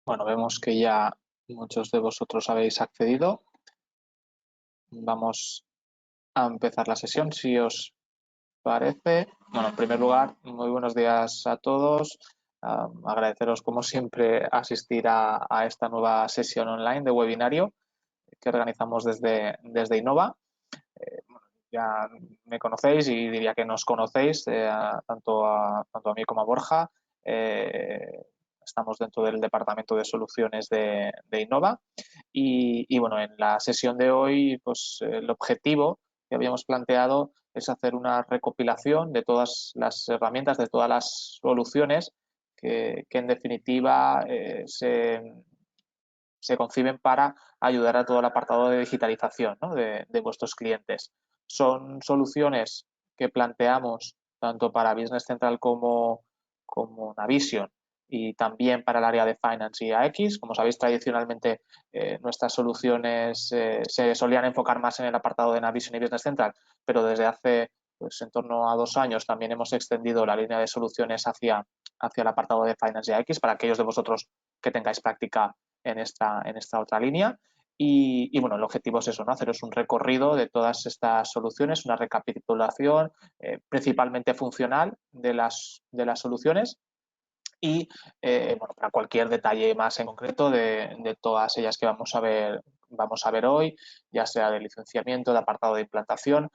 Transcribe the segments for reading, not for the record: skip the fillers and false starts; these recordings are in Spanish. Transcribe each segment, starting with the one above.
Bueno, vemos que ya muchos de vosotros habéis accedido. Vamos a empezar la sesión, si os parece. Bueno, en primer lugar, muy buenos días a todos. Agradeceros, como siempre, asistir a esta nueva sesión online de webinario que organizamos desde Innova. Bueno, ya me conocéis y diría que nos conocéis, tanto a mí como a Borja. Estamos dentro del departamento de soluciones de Innova y bueno, en la sesión de hoy, pues el objetivo que habíamos planteado es hacer una recopilación de todas las herramientas, de todas las soluciones que en definitiva se conciben para ayudar a todo el apartado de digitalización, ¿no?, de vuestros clientes. Son soluciones que planteamos tanto para Business Central como Navision y también para el área de Finance y AX. Como sabéis, tradicionalmente nuestras soluciones se solían enfocar más en el apartado de Navision y Business Central, pero desde hace pues, en torno a 2 años también hemos extendido la línea de soluciones hacia el apartado de Finance y AX para aquellos de vosotros que tengáis práctica en esta otra línea. Y bueno, el objetivo es eso, ¿no? Haceros un recorrido de todas estas soluciones, una recapitulación principalmente funcional de las soluciones y bueno, para cualquier detalle más en concreto de todas ellas que vamos a ver hoy, ya sea de licenciamiento, de apartado de implantación,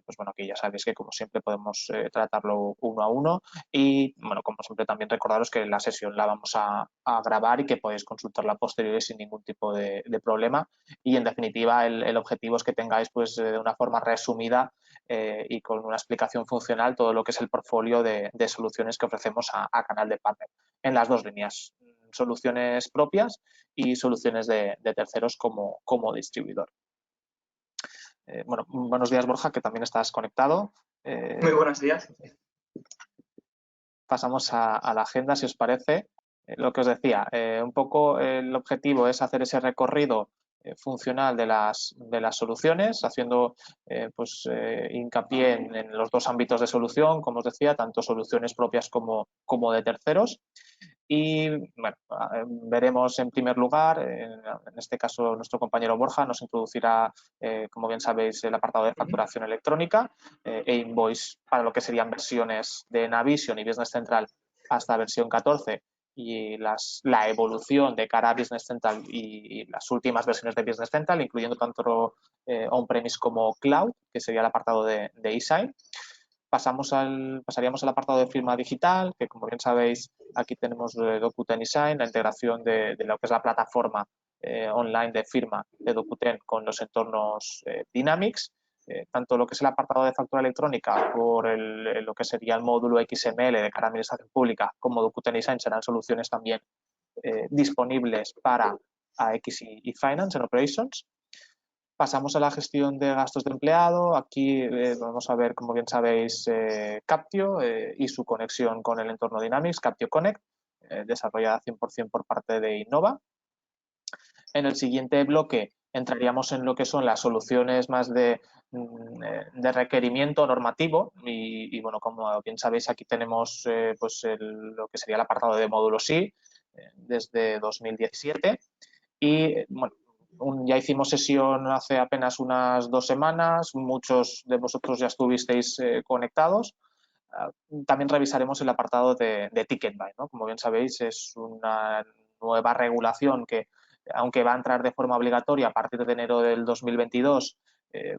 pues bueno, aquí ya sabéis que como siempre podemos tratarlo uno a uno y bueno, como siempre también recordaros que la sesión la vamos a grabar y que podéis consultarla a posteriori sin ningún tipo de problema y en definitiva el objetivo es que tengáis pues de una forma resumida y con una explicación funcional todo lo que es el portfolio de soluciones que ofrecemos a Canal de Partner en las dos líneas, soluciones propias y soluciones de terceros como distribuidor. Bueno, buenos días, Borja, que también estás conectado. Muy buenos días. Pasamos a la agenda, si os parece. Lo que os decía, un poco el objetivo es hacer ese recorrido funcional de las soluciones, haciendo hincapié en los dos ámbitos de solución, como os decía, tanto soluciones propias como de terceros. Y bueno, veremos en primer lugar, en este caso nuestro compañero Borja nos introducirá, como bien sabéis, el apartado de facturación electrónica e invoice para lo que serían versiones de Navision y Business Central hasta versión 14 y la evolución de cara a Business Central y las últimas versiones de Business Central, incluyendo tanto on-premise como cloud, que sería el apartado de eSign. Pasaríamos al apartado de firma digital, que como bien sabéis, aquí tenemos Dokuten eSign, la integración de lo que es la plataforma online de firma de Dokuten con los entornos Dynamics. Tanto lo que es el apartado de factura electrónica por lo que sería el módulo XML de cara a administración pública, como Dokuten eSign serán soluciones también disponibles para AX y Finance and Operations. Pasamos a la gestión de gastos de empleado. Aquí vamos a ver, como bien sabéis, Captio y su conexión con el entorno Dynamics, Captio Connect, desarrollada 100% por parte de Innova. En el siguiente bloque entraríamos en lo que son las soluciones más de requerimiento normativo y bueno, como bien sabéis, aquí tenemos lo que sería el apartado de módulos SI desde 2017 y bueno, ya hicimos sesión hace apenas unas 2 semanas, muchos de vosotros ya estuvisteis conectados. También revisaremos el apartado de Ticket Buy, ¿no? Como bien sabéis, es una nueva regulación que, aunque va a entrar de forma obligatoria a partir de enero del 2022,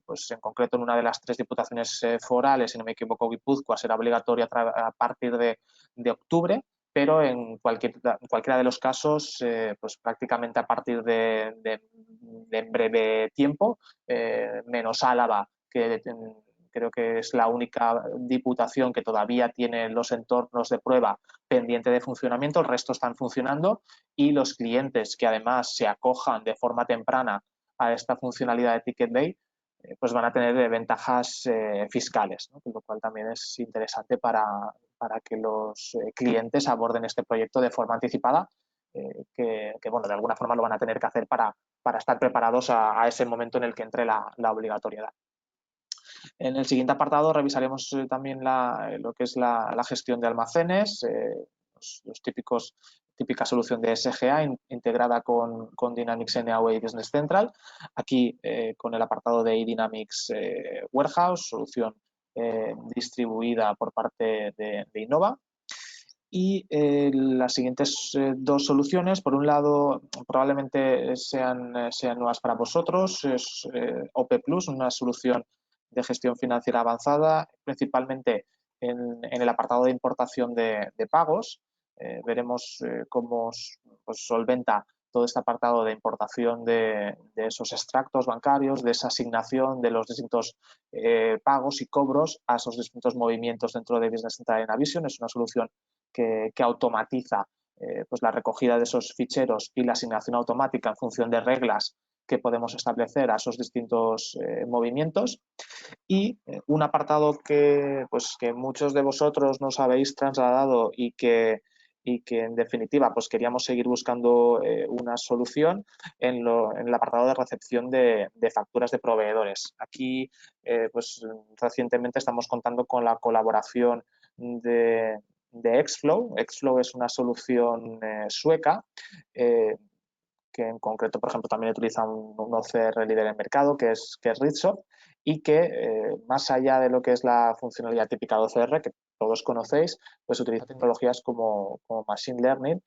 pues en concreto en una de las 3 diputaciones forales, si no me equivoco, Guipúzcoa, será obligatoria a partir de octubre, pero en cualquiera de los casos, pues prácticamente a partir de breve tiempo, menos Álava, que creo que es la única diputación que todavía tiene los entornos de prueba pendiente de funcionamiento, el resto están funcionando y los clientes que además se acojan de forma temprana a esta funcionalidad de Ticket Bay, pues van a tener ventajas fiscales, ¿no? Lo cual también es interesante para que los clientes aborden este proyecto de forma anticipada, que bueno, de alguna forma lo van a tener que hacer para estar preparados a ese momento en el que entre la obligatoriedad. En el siguiente apartado revisaremos también lo que es la gestión de almacenes, los típicos típica solución de SGA integrada con Dynamics NAO y Business Central. Aquí con el apartado de Dynamics Warehouse, solución distribuida por parte de Innova. Y las siguientes dos soluciones, por un lado, probablemente sean nuevas para vosotros, es OP Plus, una solución de gestión financiera avanzada, principalmente en el apartado de importación de pagos. Veremos cómo pues, solventa todo este apartado de importación de esos extractos bancarios, de esa asignación de los distintos pagos y cobros a esos distintos movimientos dentro de Business Central y Navision. Es una solución que automatiza pues la recogida de esos ficheros y la asignación automática en función de reglas que podemos establecer a esos distintos movimientos. Y un apartado pues, que muchos de vosotros nos habéis trasladado y que en definitiva pues queríamos seguir buscando una solución en el apartado de recepción de facturas de proveedores. Aquí pues recientemente estamos contando con la colaboración de Xflow. Xflow es una solución sueca que en concreto, por ejemplo, también utiliza un OCR líder en mercado, que es Ritsoft, y que más allá de lo que es la funcionalidad típica de OCR, que todos conocéis, pues utiliza tecnologías como Machine Learning,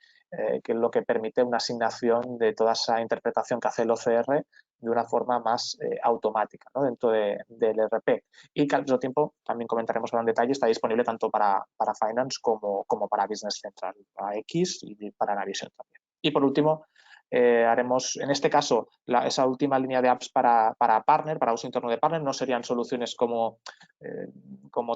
que es lo que permite una asignación de toda esa interpretación que hace el OCR de una forma más automática, ¿no? Dentro del ERP. Y que al mismo tiempo, también comentaremos ahora en detalle, está disponible tanto para Finance como para Business Central, para X y para Navision también. Y por último, haremos, en este caso, esa última línea de apps para partner, para uso interno de partner, no serían soluciones como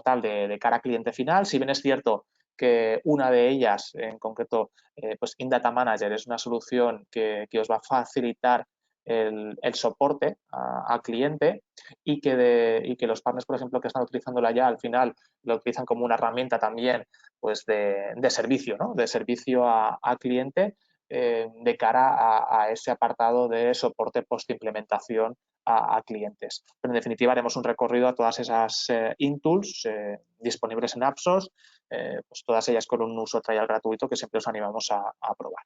tal de cara a cliente final. Si bien es cierto que una de ellas, en concreto, pues InData Manager, es una solución que os va a facilitar el soporte a cliente y que los partners, por ejemplo, que están utilizándola ya, al final lo utilizan como una herramienta también pues de servicio, ¿no? De servicio a cliente, de cara a ese apartado de soporte post-implementación a clientes. Pero en definitiva haremos un recorrido a todas esas in-tools disponibles en AppSource, pues todas ellas con un uso trial gratuito que siempre os animamos a probar.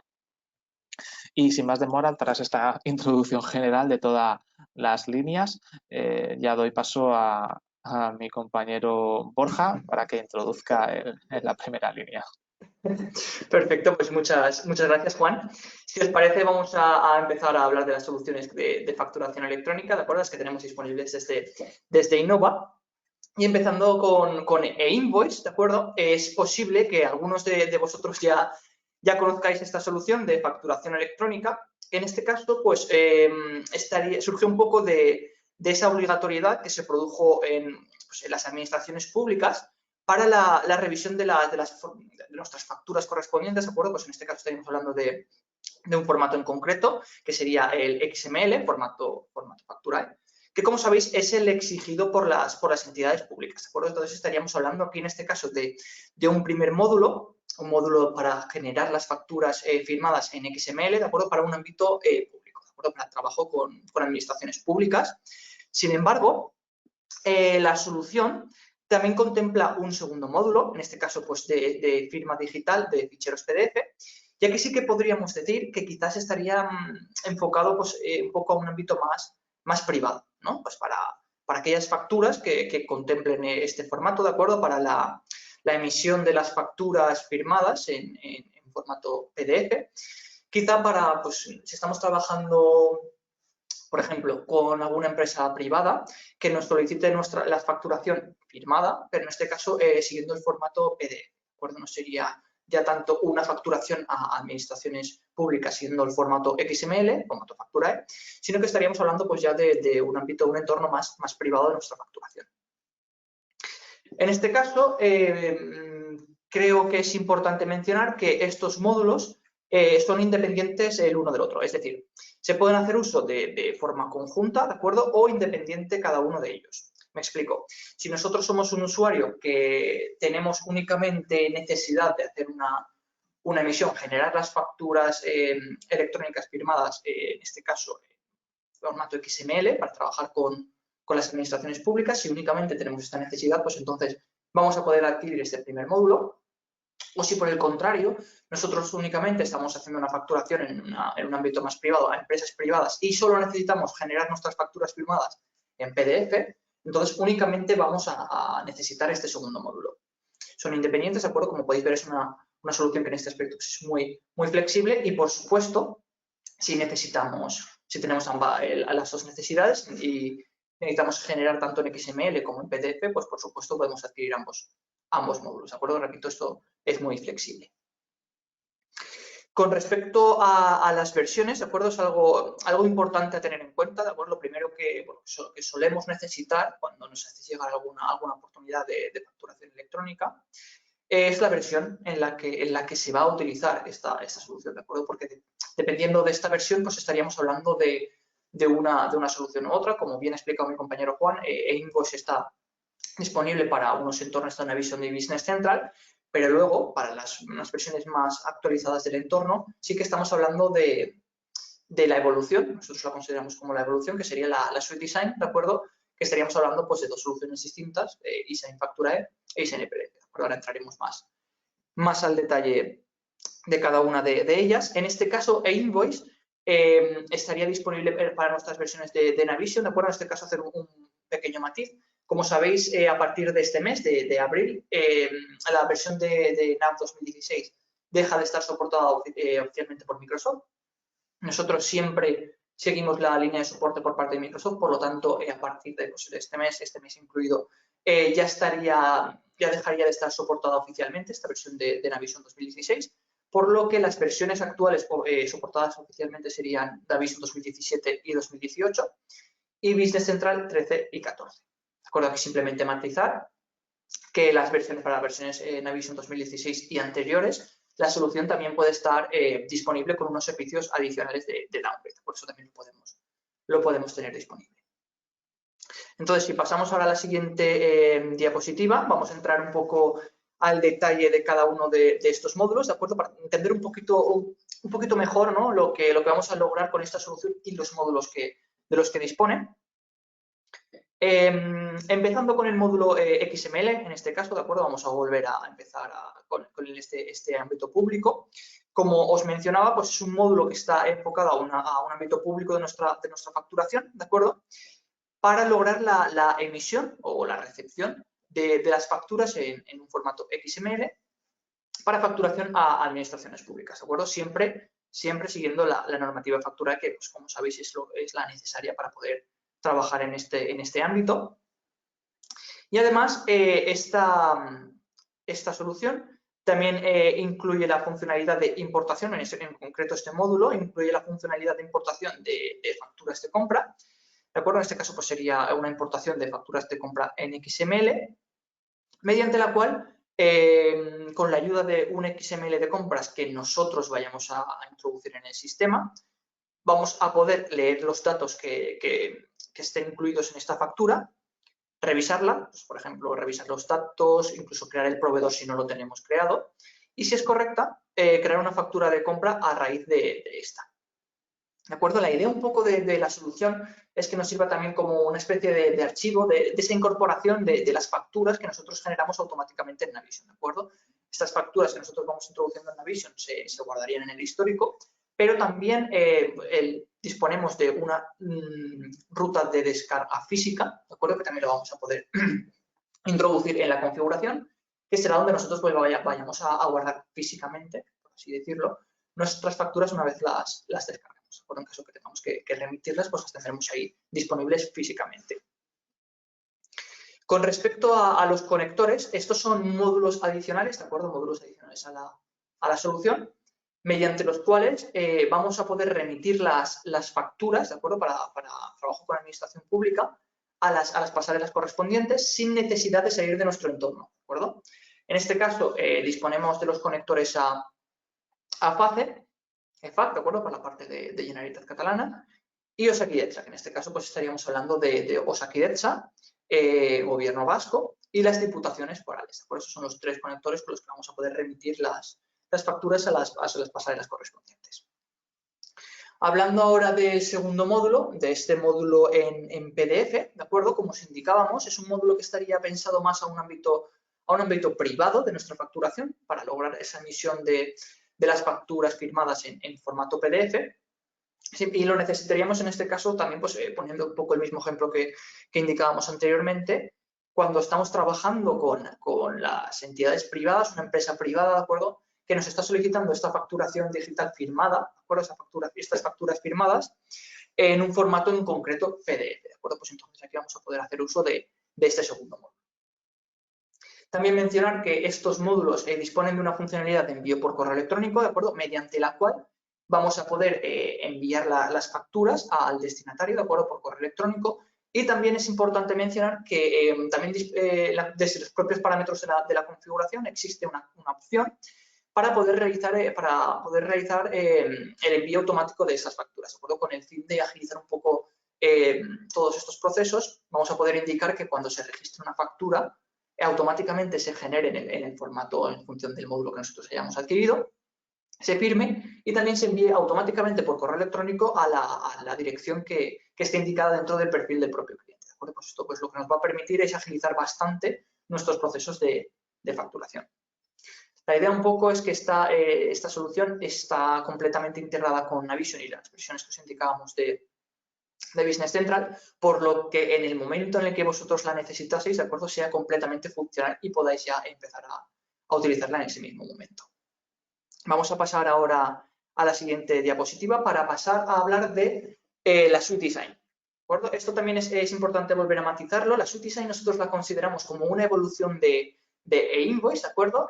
Y sin más demora, tras esta introducción general de todas las líneas, ya doy paso a mi compañero Borja para que introduzca la primera línea. Perfecto, pues muchas gracias, Juan. Si os parece, vamos a empezar a hablar de las soluciones de facturación electrónica, ¿de acuerdo? Las que tenemos disponibles desde Innova. Y empezando con e-invoice, ¿de acuerdo? Es posible que algunos de vosotros ya conozcáis esta solución de facturación electrónica. En este caso, pues, surge un poco de esa obligatoriedad que se produjo en las administraciones públicas para la revisión de nuestras facturas correspondientes, ¿de acuerdo? Pues en este caso estaríamos hablando de un formato en concreto, que sería el XML, formato factural, que, como sabéis, es el exigido por las entidades públicas, ¿de acuerdo? Entonces estaríamos hablando aquí, en este caso, de un primer módulo, un módulo para generar las facturas firmadas en XML, ¿de acuerdo? Para un ámbito público, ¿de acuerdo? Para trabajo con administraciones públicas. Sin embargo, la solución también contempla un segundo módulo, en este caso pues de firma digital de ficheros PDF, y aquí sí que podríamos decir que quizás estaría enfocado pues, un poco a un ámbito más privado, ¿no? Pues para aquellas facturas que contemplen este formato, ¿de acuerdo? Para la emisión de las facturas firmadas en formato PDF. Quizá para, pues, si estamos trabajando, por ejemplo, con alguna empresa privada que nos solicite la facturación firmada, pero en este caso siguiendo el formato PDF, ¿de acuerdo? No sería ya tanto una facturación a administraciones públicas siguiendo el formato XML, formato factura, sino que estaríamos hablando pues ya de un ámbito, un entorno más privado de nuestra facturación. En este caso, creo que es importante mencionar que estos módulos son independientes el uno del otro, es decir, se pueden hacer uso de forma conjunta, ¿de acuerdo? O independiente cada uno de ellos. Me explico. Si nosotros somos un usuario que tenemos únicamente necesidad de hacer una emisión, generar las facturas electrónicas firmadas, en este caso, en formato XML, para trabajar con las administraciones públicas, si únicamente tenemos esta necesidad, pues entonces vamos a poder adquirir este primer módulo. O si por el contrario, nosotros únicamente estamos haciendo una facturación en un ámbito más privado, a empresas privadas, y solo necesitamos generar nuestras facturas firmadas en PDF, entonces únicamente vamos a necesitar este segundo módulo. Son independientes, ¿de acuerdo? Como podéis ver, es una solución que en este aspecto es muy flexible y, por supuesto, si tenemos las dos necesidades y necesitamos generar tanto en XML como en PDF, pues por supuesto podemos adquirir ambos módulos, ¿de acuerdo? Repito, esto es muy flexible. Con respecto a las versiones, ¿de acuerdo? Es algo importante a tener en cuenta, ¿de acuerdo? Lo primero que solemos necesitar cuando nos hace llegar alguna oportunidad de facturación electrónica es la versión en la que se va a utilizar esta solución, ¿de acuerdo? Porque dependiendo de esta versión, pues estaríamos hablando de una solución u otra. Como bien ha explicado mi compañero Juan, eInvoice está disponible para unos entornos de Navision y Business Central, pero luego, para unas versiones más actualizadas del entorno, sí que estamos hablando de la evolución. Nosotros la consideramos como la evolución, que sería la Suite Design, ¿de acuerdo? Que estaríamos hablando pues de dos soluciones distintas, eSign Facturae e eSign EPD. Ahora entraremos más al detalle de cada una de ellas. En este caso, eInvoice estaría disponible para nuestras versiones de Navision, ¿de acuerdo? En este caso, hacer un pequeño matiz. Como sabéis, a partir de este mes, de abril, la versión de NAV 2016 deja de estar soportada oficialmente por Microsoft. Nosotros siempre seguimos la línea de soporte por parte de Microsoft, por lo tanto, a partir de este mes incluido, ya dejaría de estar soportada oficialmente esta versión de Navision 2016, por lo que las versiones actuales soportadas oficialmente serían Navision 2017 y 2018 y Business Central 13 y 14. De acuerdo, aquí simplemente matizar que para las versiones Navision 2016 y anteriores, la solución también puede estar disponible con unos servicios adicionales de downgrade. Por eso también lo podemos tener disponible. Entonces, si pasamos ahora a la siguiente diapositiva, vamos a entrar un poco al detalle de cada uno de estos módulos, ¿de acuerdo? Para entender un poquito mejor, ¿no? lo que vamos a lograr con esta solución y los módulos de los que dispone. Empezando con el módulo XML, en este caso, ¿de acuerdo? Vamos a volver a empezar con este ámbito público. Como os mencionaba, pues es un módulo que está enfocado a un ámbito público de nuestra facturación, ¿de acuerdo? Para lograr la emisión o la recepción de las facturas en un formato XML para facturación a administraciones públicas, ¿de acuerdo? Siempre siguiendo la normativa de factura que, pues, como sabéis, es la necesaria para poder trabajar en este ámbito. Y además, esta solución también incluye la funcionalidad de importación, en concreto este módulo incluye la funcionalidad de importación de facturas de compra, ¿de acuerdo? En este caso, pues sería una importación de facturas de compra en XML, mediante la cual, con la ayuda de un XML de compras que nosotros vayamos a introducir en el sistema, vamos a poder leer los datos que estén incluidos en esta factura, revisarla, pues, por ejemplo, revisar los datos, incluso crear el proveedor si no lo tenemos creado, y si es correcta, crear una factura de compra a raíz de esta. ¿De acuerdo? La idea un poco de la solución es que nos sirva también como una especie de archivo de esa incorporación de las facturas que nosotros generamos automáticamente en Navision, ¿de acuerdo? Estas facturas que nosotros vamos introduciendo en Navision se guardarían en el histórico, pero también disponemos de una ruta de descarga física, ¿de acuerdo? Que también lo vamos a poder introducir en la configuración, que será donde nosotros pues, vayamos a guardar físicamente, por así decirlo, nuestras facturas una vez las descargamos. Por en caso que tengamos que remitirlas, pues las tendremos ahí disponibles físicamente. Con respecto a los conectores, estos son módulos adicionales, ¿de acuerdo? Módulos adicionales a la solución, mediante los cuales vamos a poder remitir las facturas, ¿de acuerdo? Para trabajo con administración pública a las pasarelas correspondientes sin necesidad de salir de nuestro entorno, ¿de acuerdo? En este caso, disponemos de los conectores a FACE, EFAC, ¿de acuerdo? Para la parte de Generalitat Catalana, y Osakidetza, que en este caso pues estaríamos hablando de Osakidetza, Gobierno Vasco y las diputaciones forales. Por eso son los tres conectores con los que vamos a poder remitir las facturas a las pasarelas correspondientes. Hablando ahora del segundo módulo, de este módulo en PDF, ¿de acuerdo? Como os indicábamos, es un módulo que estaría pensado más a un ámbito a un ámbito privado de nuestra facturación para lograr esa emisión de las facturas firmadas en formato PDF. Y lo necesitaríamos en este caso también, pues, poniendo un poco el mismo ejemplo que indicábamos anteriormente, cuando estamos trabajando con las entidades privadas, una empresa privada, ¿de acuerdo?, que nos está solicitando esta facturación digital firmada, ¿de acuerdo?, estas facturas firmadas en un formato en concreto PDF, ¿de acuerdo? Pues entonces aquí vamos a poder hacer uso de este segundo módulo. También mencionar que estos módulos disponen de una funcionalidad de envío por correo electrónico, ¿de acuerdo?, mediante la cual vamos a poder enviar las facturas al destinatario, ¿de acuerdo?, por correo electrónico. Y también es importante mencionar que también desde los propios parámetros de la configuración existe una opción para poder realizar el envío automático de esas facturas, ¿de acuerdo? Con el fin de agilizar un poco todos estos procesos, vamos a poder indicar que cuando se registre una factura, automáticamente se genere en el formato en función del módulo que nosotros hayamos adquirido, se firme y también se envíe automáticamente por correo electrónico a la dirección que esté indicada dentro del perfil del propio cliente, ¿de acuerdo? Pues esto, pues, lo que nos va a permitir es agilizar bastante nuestros procesos de facturación. La idea un poco es que esta solución está completamente integrada con Navision y las versiones que os indicábamos de Business Central, por lo que en el momento en el que vosotros la necesitaseis, ¿de acuerdo?, sea completamente funcional y podáis ya empezar a utilizarla en ese mismo momento. Vamos a pasar ahora a la siguiente diapositiva para pasar a hablar de la Suite Design, ¿de acuerdo? Esto también es importante volver a matizarlo. La Suite Design nosotros la consideramos como una evolución de e-invoice, ¿de acuerdo?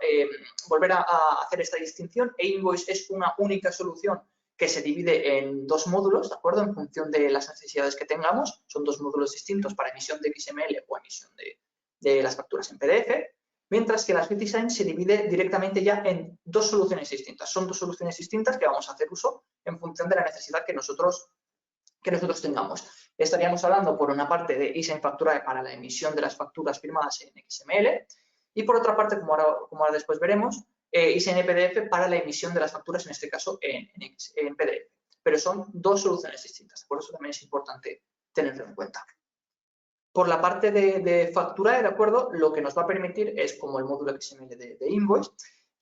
Volver a hacer esta distinción. E-invoice es una única solución que se divide en dos módulos, ¿de acuerdo?, en función de las necesidades que tengamos. Son dos módulos distintos para emisión de XML o emisión de las facturas en PDF, mientras que la Suite Design se divide directamente ya en dos soluciones distintas. Son dos soluciones distintas que vamos a hacer uso en función de la necesidad que nosotros tengamos. Estaríamos hablando, por una parte, de eSign Facturae para la emisión de las facturas firmadas en XML y, por otra parte, como ahora después veremos, eSign PDF para la emisión de las facturas, en este caso, en PDF. Pero son dos soluciones distintas, por eso también es importante tenerlo en cuenta. Por la parte de factura, ¿de acuerdo?, lo que nos va a permitir es, como el módulo XML de Invoice,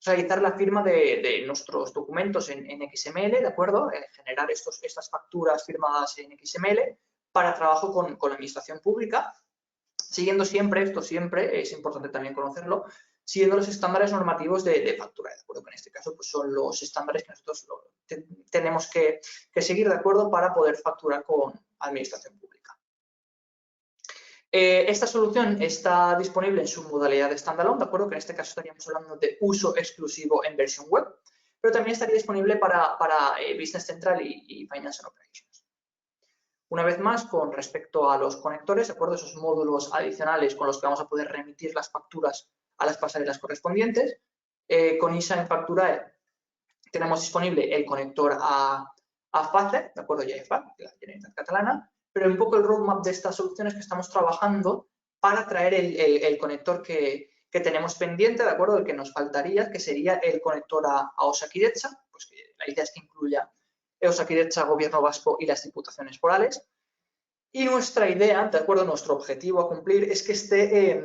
realizar la firma de nuestros documentos en XML, ¿de acuerdo?, generar estas facturas firmadas en XML para trabajo con la administración pública, siguiendo siempre, esto siempre es importante también conocerlo, siguiendo los estándares normativos de factura, ¿de acuerdo? Que en este caso pues, son los estándares que nosotros tenemos que seguir, ¿de acuerdo?, para poder facturar con administración pública. Esta solución está disponible en su modalidad de standalone, ¿de acuerdo? Que en este caso estaríamos hablando de uso exclusivo en versión web, pero también estaría disponible para Business Central y Finance and Operations. Una vez más, con respecto a los conectores, ¿de acuerdo? Esos módulos adicionales con los que vamos a poder remitir las facturas a las pasarelas correspondientes. Con eSign Facturae tenemos disponible el conector a FACE, ¿de acuerdo? Y a EFA, de la Generalitat Catalana. Pero un poco el roadmap de estas soluciones que estamos trabajando para traer el conector que tenemos pendiente, ¿de acuerdo? El que nos faltaría, que sería el conector a Osakidetza, pues que la idea es que incluya Osakidetza, Gobierno Vasco y las diputaciones forales. Y nuestra idea, ¿de acuerdo? Nuestro objetivo a cumplir es que esté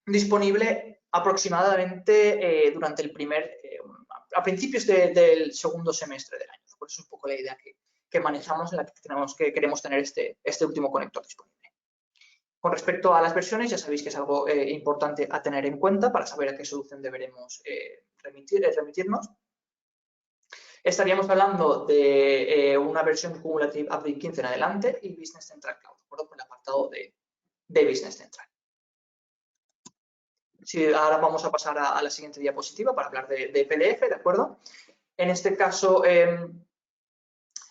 disponible aproximadamente durante a principios del segundo semestre del año. Por eso es un poco la idea que manejamos, en la que queremos tener este último conector disponible. Con respecto a las versiones, ya sabéis que es algo importante a tener en cuenta para saber a qué solución deberemos remitirnos. Estaríamos hablando de una versión Cumulative Update 15 en adelante y Business Central Cloud, ¿de acuerdo? Con el apartado de Business Central. Sí, ahora vamos a pasar a la siguiente diapositiva para hablar de PDF, ¿de acuerdo? En este caso,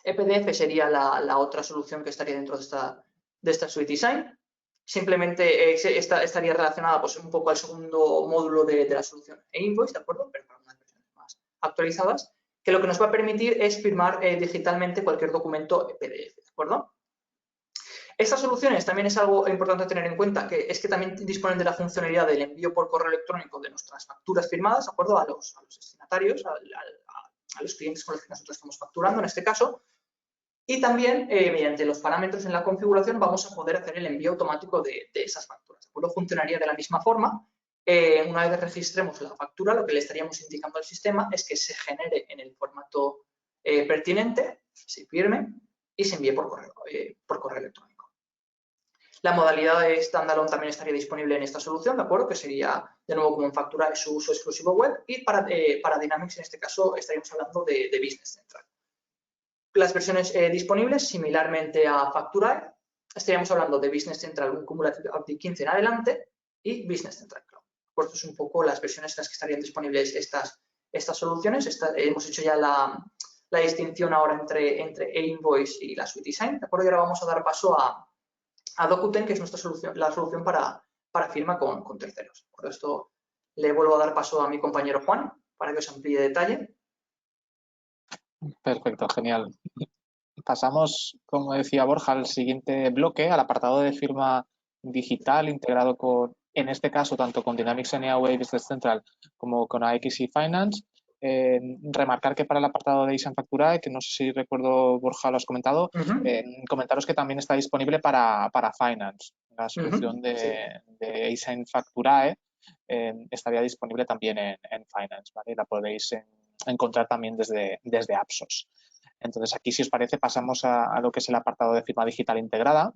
ePDF sería la otra solución que estaría dentro de esta Suite Design. Simplemente estaría relacionada pues, un poco al segundo módulo de la solución e-invoice, ¿de acuerdo? Pero para unas versiones más actualizadas, que lo que nos va a permitir es firmar digitalmente cualquier documento PDF, ¿de acuerdo? Estas soluciones también es algo importante a tener en cuenta, que es que también disponen de la funcionalidad del envío por correo electrónico de nuestras facturas firmadas, ¿de acuerdo? A los destinatarios, a los clientes con los que nosotros estamos facturando en este caso. Y también, mediante los parámetros en la configuración, vamos a poder hacer el envío automático de esas facturas, ¿de acuerdo? Funcionaría de la misma forma. una vez registremos la factura, lo que le estaríamos indicando al sistema es que se genere en el formato pertinente, se firme y se envíe por correo electrónico. La modalidad de standalone también estaría disponible en esta solución, ¿de acuerdo? Que sería, de nuevo, como en factura, su uso exclusivo web. Y para Dynamics, en este caso, estaríamos hablando de Business Central. Las versiones disponibles, similarmente a Factura, estaríamos hablando de Business Central, un Cumulative Update 15 en adelante, y Business Central Cloud. Por esto es un poco las versiones en las que estarían disponibles estas soluciones. Hemos hecho ya la distinción ahora entre e-invoice y la suite design, ¿de acuerdo? Y ahora vamos a dar paso a Dokuten, que es nuestra solución, la solución para firma con terceros. Por esto le vuelvo a dar paso a mi compañero Juan para que os amplíe detalle. Perfecto, genial. Pasamos, como decía Borja, al siguiente bloque, al apartado de firma digital integrado con, en este caso, tanto con Dynamics Neoway Business Central como con AX y Finance. Remarcar que para el apartado de eSign Facturae, que no sé si recuerdo, Borja, lo has comentado, comentaros que también está disponible para Finance. La solución de eSign Facturae estaría disponible también en Finance, ¿vale? La podéis encontrar también desde Apsos. Entonces, aquí, si os parece, pasamos a lo que es el apartado de firma digital integrada.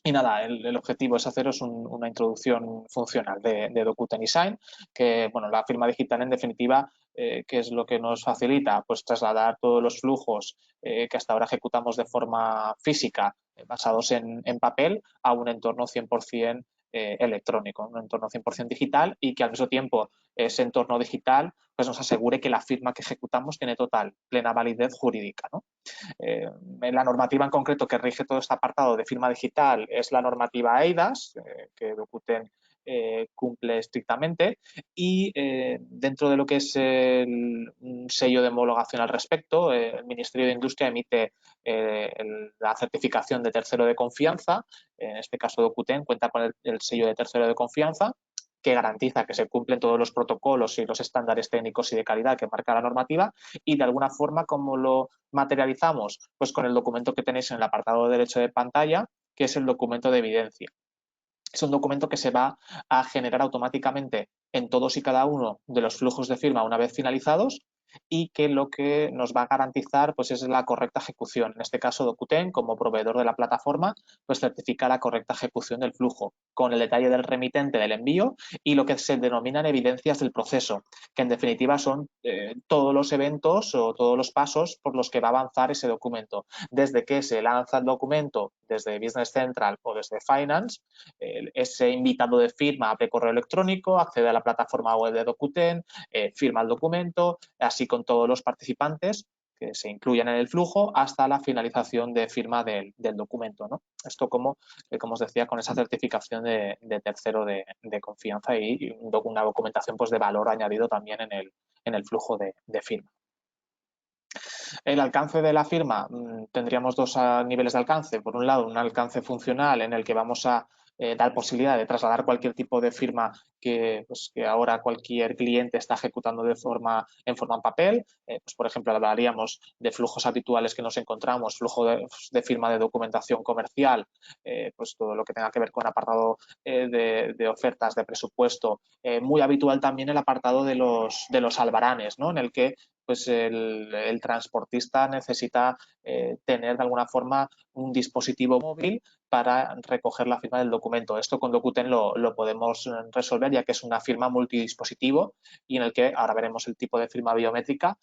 Y nada, el objetivo es haceros una introducción funcional de Dokuten eSign, que, bueno, la firma digital, en definitiva, ¿qué es lo que nos facilita? Pues trasladar todos los flujos que hasta ahora ejecutamos de forma física, basados en papel, a un entorno 100% electrónico, un entorno 100% digital, y que al mismo tiempo ese entorno digital pues nos asegure que la firma que ejecutamos tiene total, plena validez jurídica, ¿no? La normativa en concreto que rige todo este apartado de firma digital es la normativa eIDAS, que Dokuten cumple estrictamente, y dentro de lo que es un sello de homologación al respecto, el Ministerio de Industria emite la certificación de tercero de confianza. En este caso, Dokuten cuenta con el sello de tercero de confianza, que garantiza que se cumplen todos los protocolos y los estándares técnicos y de calidad que marca la normativa, y de alguna forma, ¿cómo lo materializamos? Pues con el documento que tenéis en el apartado derecho de pantalla, que es el documento de evidencia. Es un documento que se va a generar automáticamente en todos y cada uno de los flujos de firma una vez finalizados, y que lo que nos va a garantizar pues es la correcta ejecución. En este caso, Dokuten, como proveedor de la plataforma, pues certifica la correcta ejecución del flujo, con el detalle del remitente del envío y lo que se denominan evidencias del proceso, que en definitiva son todos los eventos o todos los pasos por los que va a avanzar ese documento. Desde que se lanza el documento desde Business Central o desde Finance, ese invitado de firma abre correo electrónico, accede a la plataforma web de Dokuten, firma el documento, así con todos los participantes que se incluyan en el flujo hasta la finalización de firma del documento, ¿no? Esto como os decía, con esa certificación de tercero de confianza y una documentación pues de valor añadido también en el flujo de firma. El alcance de la firma, tendríamos dos niveles de alcance. Por un lado, un alcance funcional en el que vamos a dar posibilidad de trasladar cualquier tipo de firma que ahora cualquier cliente está ejecutando en forma en papel. Pues, por ejemplo, hablaríamos de flujos habituales que nos encontramos, flujo de firma de documentación comercial, pues todo lo que tenga que ver con apartado de ofertas, de presupuesto. Muy habitual también el apartado de los albaranes, ¿no? En el que pues el transportista necesita tener de alguna forma un dispositivo móvil para recoger la firma del documento. Esto con Dokuten lo podemos resolver, ya que es una firma multidispositivo, y en el que ahora veremos el tipo de firma biométrica.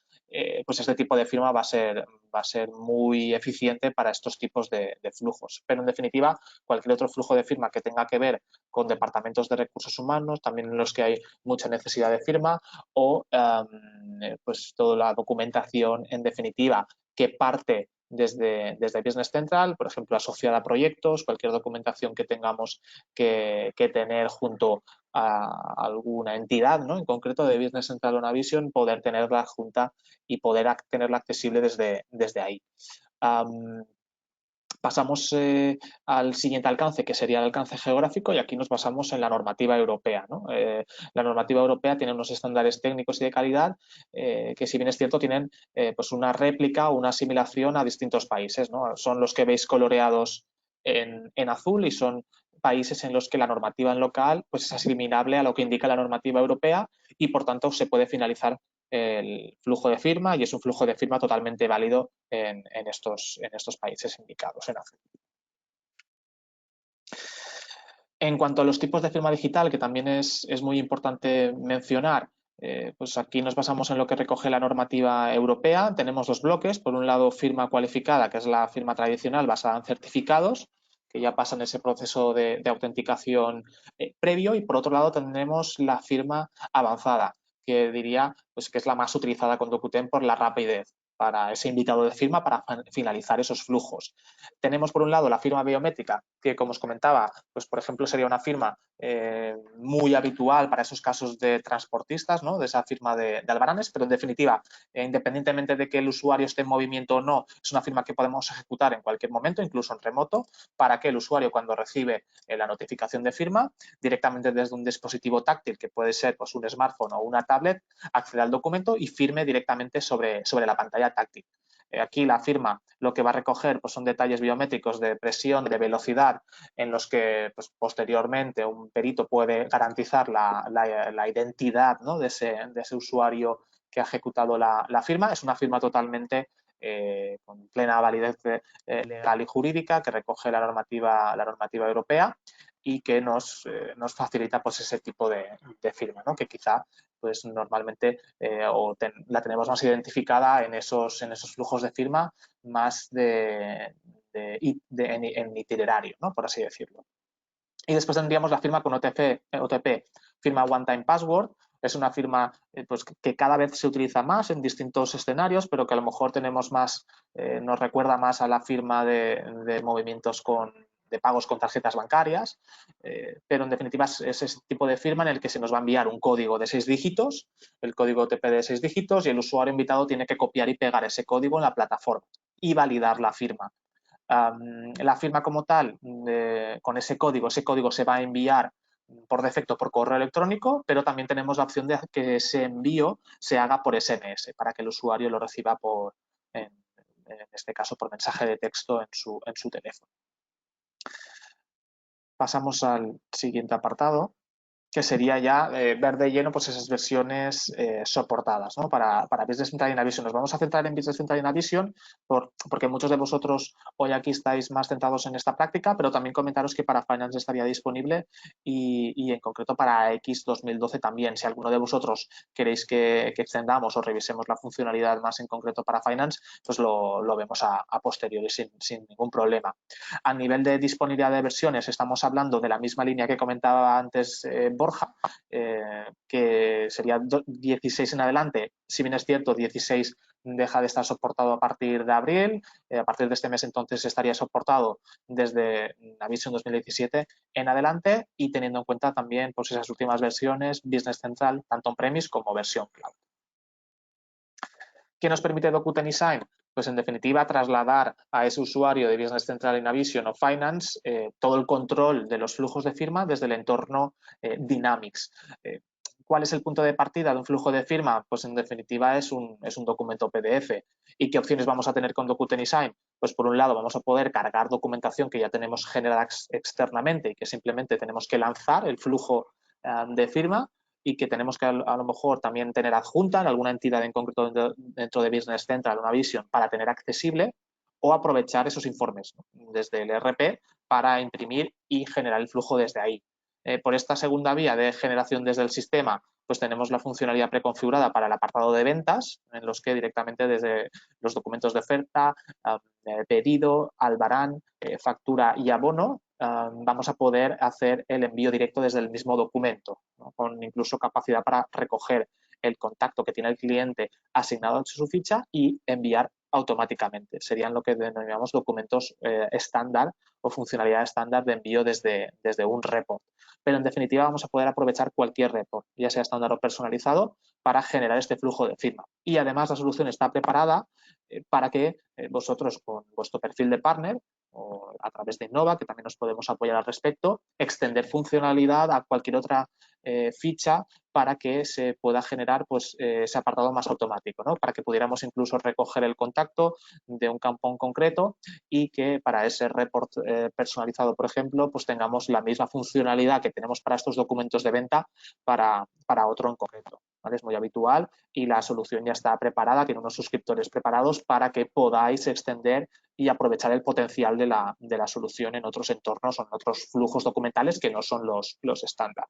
Pues este tipo de firma va a ser muy eficiente para estos tipos de flujos. Pero en definitiva, cualquier otro flujo de firma que tenga que ver con departamentos de recursos humanos, también en los que hay mucha necesidad de firma, o pues toda la documentación, en definitiva, que parte desde Business Central, por ejemplo, asociada a proyectos, cualquier documentación que tengamos que tener junto a alguna entidad, ¿no? En concreto de Business Central o Navision, poder tenerla junta y poder tenerla accesible desde ahí. Pasamos al siguiente alcance, que sería el alcance geográfico, y aquí nos basamos en la normativa europea, ¿no? La normativa europea tiene unos estándares técnicos y de calidad que, si bien es cierto, tienen pues una réplica o una asimilación a distintos países, ¿no? Son los que veis coloreados en azul y son países en los que la normativa en local pues, es asimilable a lo que indica la normativa europea y, por tanto, se puede finalizar el flujo de firma y es un flujo de firma totalmente válido en estos países indicados en azul. En cuanto a los tipos de firma digital, que también es muy importante mencionar, pues aquí nos basamos en lo que recoge la normativa europea. Tenemos dos bloques. Por un lado, firma cualificada, que es la firma tradicional basada en certificados, que ya pasan ese proceso de autenticación previo. Y por otro lado, tenemos la firma avanzada, que diría pues, que es la más utilizada con Dokuten por la rapidez para ese invitado de firma para finalizar esos flujos. Tenemos por un lado la firma biométrica, que como os comentaba, pues por ejemplo sería una firma muy habitual para esos casos de transportistas, ¿no? De esa firma de albaranes, pero en definitiva, independientemente de que el usuario esté en movimiento o no, es una firma que podemos ejecutar en cualquier momento, incluso en remoto, para que el usuario cuando recibe la notificación de firma, directamente desde un dispositivo táctil, que puede ser pues, un smartphone o una tablet, acceda al documento y firme directamente sobre la pantalla táctil. Aquí la firma lo que va a recoger pues, son detalles biométricos de presión, de velocidad, en los que pues, posteriormente un perito puede garantizar la identidad, ¿no? de ese usuario que ha ejecutado la firma. Es una firma totalmente con plena validez legal y jurídica que recoge la normativa europea y que nos facilita pues, ese tipo de firma, ¿no? Que quizá pues normalmente la tenemos más identificada en esos flujos de firma más en itinerario, ¿no? Por así decirlo. Y después tendríamos la firma con OTP, firma One Time Password. Es una firma pues, que cada vez se utiliza más en distintos escenarios, pero que a lo mejor tenemos más, nos recuerda más a la firma de movimientos de pagos con tarjetas bancarias, pero en definitiva es ese tipo de firma en el que se nos va a enviar un código de 6 dígitos, el código OTP de 6 dígitos, y el usuario invitado tiene que copiar y pegar ese código en la plataforma y validar la firma. La firma como tal, con ese código se va a enviar por defecto por correo electrónico, pero también tenemos la opción de que ese envío se haga por SMS para que el usuario lo reciba en este caso por mensaje de texto en su teléfono. Pasamos al siguiente apartado, que sería ya ver de lleno pues, esas versiones soportadas, ¿no? Para Business Central y Navision. Nos vamos a centrar en Business Central y Navision porque muchos de vosotros hoy aquí estáis más centrados en esta práctica, pero también comentaros que para Finance estaría disponible y en concreto para X 2012 también. Si alguno de vosotros queréis que extendamos o revisemos la funcionalidad más en concreto para Finance, pues lo vemos a posteriori sin ningún problema. A nivel de disponibilidad de versiones, estamos hablando de la misma línea que comentaba antes Borja, que sería 16 en adelante. Si bien es cierto, 16 deja de estar soportado a partir de abril. A partir de este mes, entonces, estaría soportado desde Navision 2017 en adelante y teniendo en cuenta también pues, esas últimas versiones Business Central, tanto on-premise como versión cloud. ¿Qué nos permite Dokuten eSign? Pues en definitiva trasladar a ese usuario de Business Central y Navision o Finance todo el control de los flujos de firma desde el entorno Dynamics. ¿Cuál es el punto de partida de un flujo de firma? Pues en definitiva es un documento PDF. ¿Y qué opciones vamos a tener con Dokuten eSign? Pues por un lado vamos a poder cargar documentación que ya tenemos generada externamente y que simplemente tenemos que lanzar el flujo de firma y que tenemos que a lo mejor también tener adjunta en alguna entidad en concreto dentro de Business Central o Navision para tener accesible o aprovechar esos informes, ¿no? Desde el ERP para imprimir y generar el flujo desde ahí. Por esta segunda vía de generación desde el sistema, pues tenemos la funcionalidad preconfigurada para el apartado de ventas, en los que directamente desde los documentos de oferta, pedido, albarán, factura y abono, vamos a poder hacer el envío directo desde el mismo documento, ¿no? Con incluso capacidad para recoger el contacto que tiene el cliente asignado en su ficha y enviar automáticamente. Serían lo que denominamos documentos estándar o funcionalidad estándar de envío desde un report. Pero en definitiva vamos a poder aprovechar cualquier report, ya sea estándar o personalizado, para generar este flujo de firma. Y además la solución está preparada para que vosotros con vuestro perfil de partner o a través de Innova, que también nos podemos apoyar al respecto, extender funcionalidad a cualquier otra ficha para que se pueda generar pues, ese apartado más automático, ¿no? Para que pudiéramos incluso recoger el contacto de un campo en concreto y que para ese report personalizado, por ejemplo, pues tengamos la misma funcionalidad que tenemos para estos documentos de venta para otro en concreto. ¿Vale? Es muy habitual y la solución ya está preparada, tiene unos suscriptores preparados para que podáis extender y aprovechar el potencial de la solución en otros entornos o en otros flujos documentales que no son los estándar.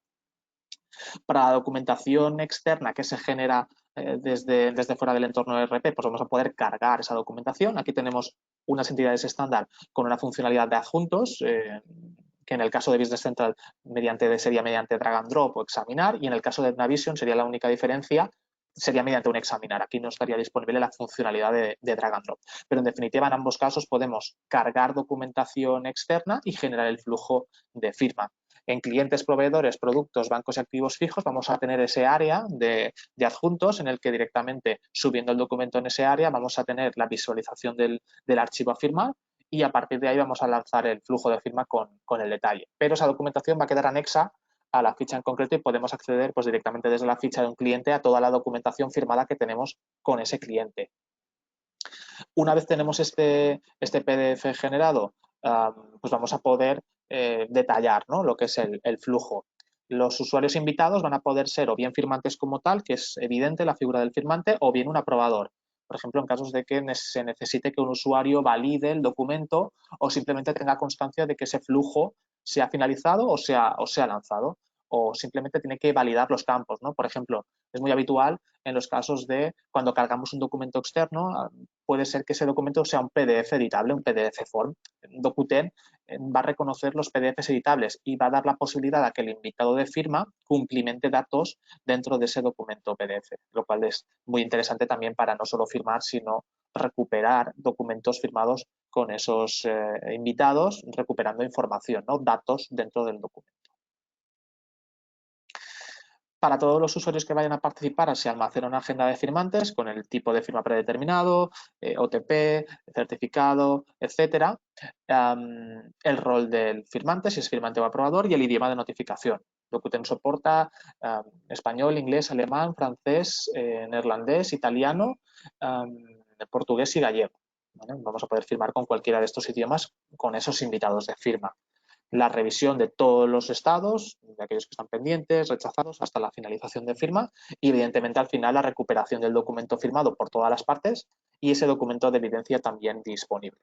Para la documentación externa que se genera desde fuera del entorno de ERP, pues vamos a poder cargar esa documentación. Aquí tenemos unas entidades estándar con una funcionalidad de adjuntos, que en el caso de Business Central sería mediante drag and drop o examinar, y en el caso de Navision sería la única diferencia, sería mediante un examinar. Aquí no estaría disponible la funcionalidad de drag and drop. Pero en definitiva, en ambos casos podemos cargar documentación externa y generar el flujo de firma. En clientes, proveedores, productos, bancos y activos fijos vamos a tener ese área de adjuntos en el que directamente subiendo el documento en ese área vamos a tener la visualización del archivo a firmar y a partir de ahí vamos a lanzar el flujo de firma con el detalle. Pero esa documentación va a quedar anexa a la ficha en concreto y podemos acceder pues, directamente desde la ficha de un cliente a toda la documentación firmada que tenemos con ese cliente. Una vez tenemos este PDF generado, pues vamos a poder detallar, ¿no? Lo que es el flujo. Los usuarios invitados van a poder ser o bien firmantes como tal, que es evidente la figura del firmante, o bien un aprobador. Por ejemplo, en casos de que se necesite que un usuario valide el documento o simplemente tenga constancia de que ese flujo se ha finalizado o se ha lanzado, o simplemente tiene que validar los campos, ¿no? Por ejemplo, es muy habitual en los casos de cuando cargamos un documento externo, puede ser que ese documento sea un PDF editable, un PDF form. Dokuten va a reconocer los PDFs editables y va a dar la posibilidad a que el invitado de firma cumplimente datos dentro de ese documento PDF, lo cual es muy interesante también para no solo firmar, sino recuperar documentos firmados con esos invitados, recuperando información, ¿no? Datos dentro del documento. Para todos los usuarios que vayan a participar se almacena una agenda de firmantes con el tipo de firma predeterminado, OTP, certificado, etcétera. El rol del firmante, si es firmante o aprobador, y el idioma de notificación. Dokuten soporta español, inglés, alemán, francés, neerlandés, italiano, portugués y gallego. ¿Vale? Vamos a poder firmar con cualquiera de estos idiomas con esos invitados de firma. La revisión de todos los estados, de aquellos que están pendientes, rechazados, hasta la finalización de firma y, evidentemente, al final la recuperación del documento firmado por todas las partes y ese documento de evidencia también disponible.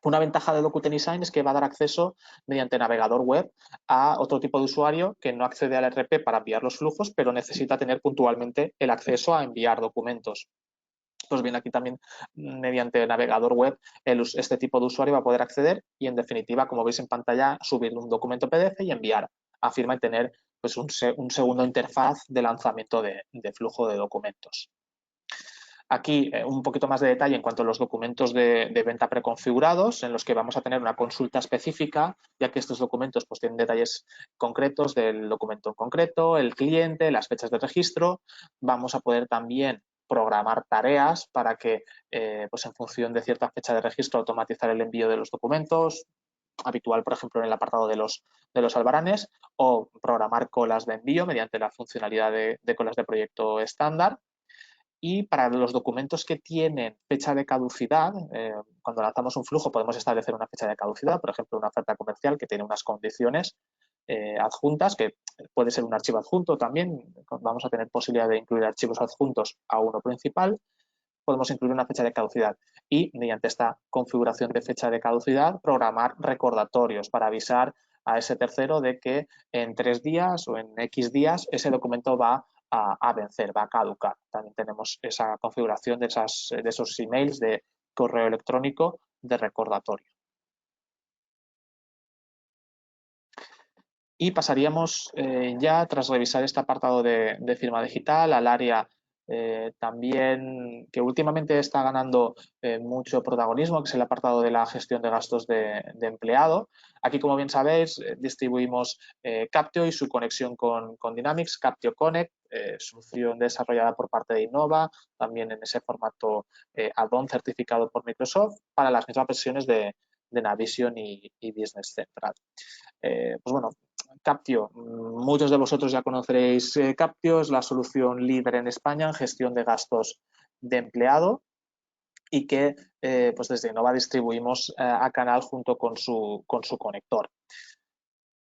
Una ventaja de Dokuten eSign es que va a dar acceso mediante navegador web a otro tipo de usuario que no accede al ERP para enviar los flujos, pero necesita tener puntualmente el acceso a enviar documentos. Pues bien, aquí también mediante navegador web este tipo de usuario va a poder acceder y, en definitiva, como veis en pantalla, subir un documento PDF y enviar a firma y tener pues, un segundo interfaz de lanzamiento de flujo de documentos. Aquí un poquito más de detalle en cuanto a los documentos de venta preconfigurados, en los que vamos a tener una consulta específica, ya que estos documentos pues, tienen detalles concretos del documento en concreto, el cliente, las fechas de registro. Vamos a poder también programar tareas para que, pues en función de cierta fecha de registro, automatizar el envío de los documentos, habitual, por ejemplo, en el apartado de los albaranes, o programar colas de envío mediante la funcionalidad de colas de proyecto estándar. Y para los documentos que tienen fecha de caducidad, cuando lanzamos un flujo podemos establecer una fecha de caducidad, por ejemplo, una oferta comercial que tiene unas condiciones adjuntas, que puede ser un archivo adjunto también, vamos a tener posibilidad de incluir archivos adjuntos a uno principal, podemos incluir una fecha de caducidad y mediante esta configuración de fecha de caducidad programar recordatorios para avisar a ese tercero de que en 3 días o en X días ese documento va a vencer, va a caducar. También tenemos esa configuración de esos emails de correo electrónico de recordatorio. Y pasaríamos ya, tras revisar este apartado de firma digital, al área también que últimamente está ganando mucho protagonismo, que es el apartado de la gestión de gastos de empleado. Aquí, como bien sabéis, distribuimos Captio y su conexión con Dynamics, Captio Connect, solución desarrollada por parte de Innova, también en ese formato add-on certificado por Microsoft para las mismas versiones de de Navision y Business Central. Pues bueno, Captio, muchos de vosotros ya conoceréis Captio, es la solución líder en España en gestión de gastos de empleado y que pues desde Innova distribuimos a Canal junto con su conector.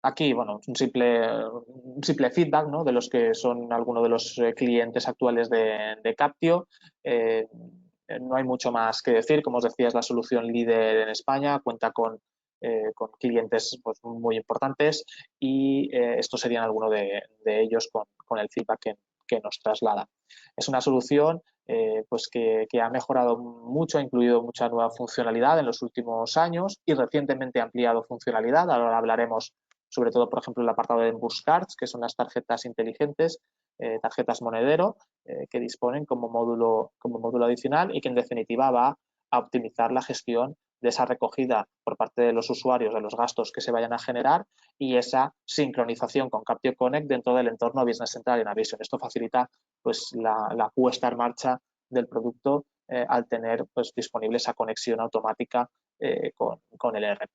Aquí, bueno, un simple feedback, ¿no?, de los que son algunos de los clientes actuales de Captio. No hay mucho más que decir. Como os decía, es la solución líder en España, cuenta con clientes pues, muy importantes y estos serían algunos de ellos con el feedback que nos traslada. Es una solución pues que ha mejorado mucho, ha incluido mucha nueva funcionalidad en los últimos años y recientemente ha ampliado funcionalidad. Ahora hablaremos sobre todo, por ejemplo, el apartado de Bus Cards, que son las tarjetas inteligentes, tarjetas monedero, que disponen como módulo adicional y que en definitiva va a optimizar la gestión de esa recogida por parte de los usuarios de los gastos que se vayan a generar y esa sincronización con Captio Connect dentro del entorno Business Central y Navision. Esto facilita pues, la puesta en marcha del producto al tener pues, disponible esa conexión automática con el ERP.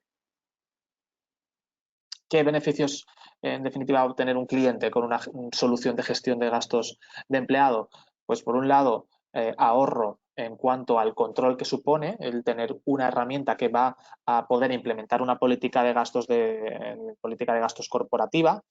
¿Qué beneficios, en definitiva, va a obtener un cliente con una solución de gestión de gastos de empleado? Pues, por un lado, ahorro en cuanto al control que supone el tener una herramienta que va a poder implementar una política de gastos corporativa.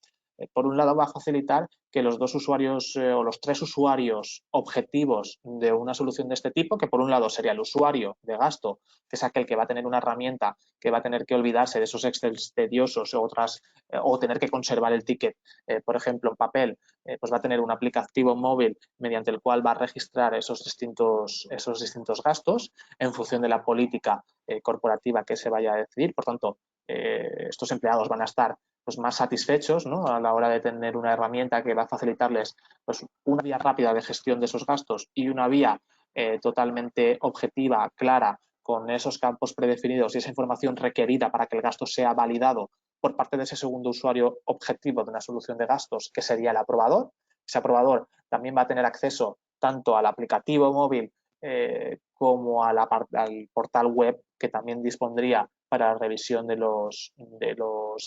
Por un lado, va a facilitar que los dos usuarios o los tres usuarios objetivos de una solución de este tipo, que por un lado sería el usuario de gasto, que es aquel que va a tener una herramienta que va a tener que olvidarse de esos Excel tediosos o tener que conservar el ticket, por ejemplo, en papel, pues va a tener un aplicativo móvil mediante el cual va a registrar esos distintos gastos en función de la política corporativa que se vaya a decidir. Por tanto, estos empleados van a estar pues, más satisfechos, ¿no?, a la hora de tener una herramienta que va a facilitarles pues, una vía rápida de gestión de esos gastos y una vía totalmente objetiva, clara, con esos campos predefinidos y esa información requerida para que el gasto sea validado por parte de ese segundo usuario objetivo de una solución de gastos, que sería el aprobador. Ese aprobador también va a tener acceso tanto al aplicativo móvil como al portal web, que también dispondría para la revisión de los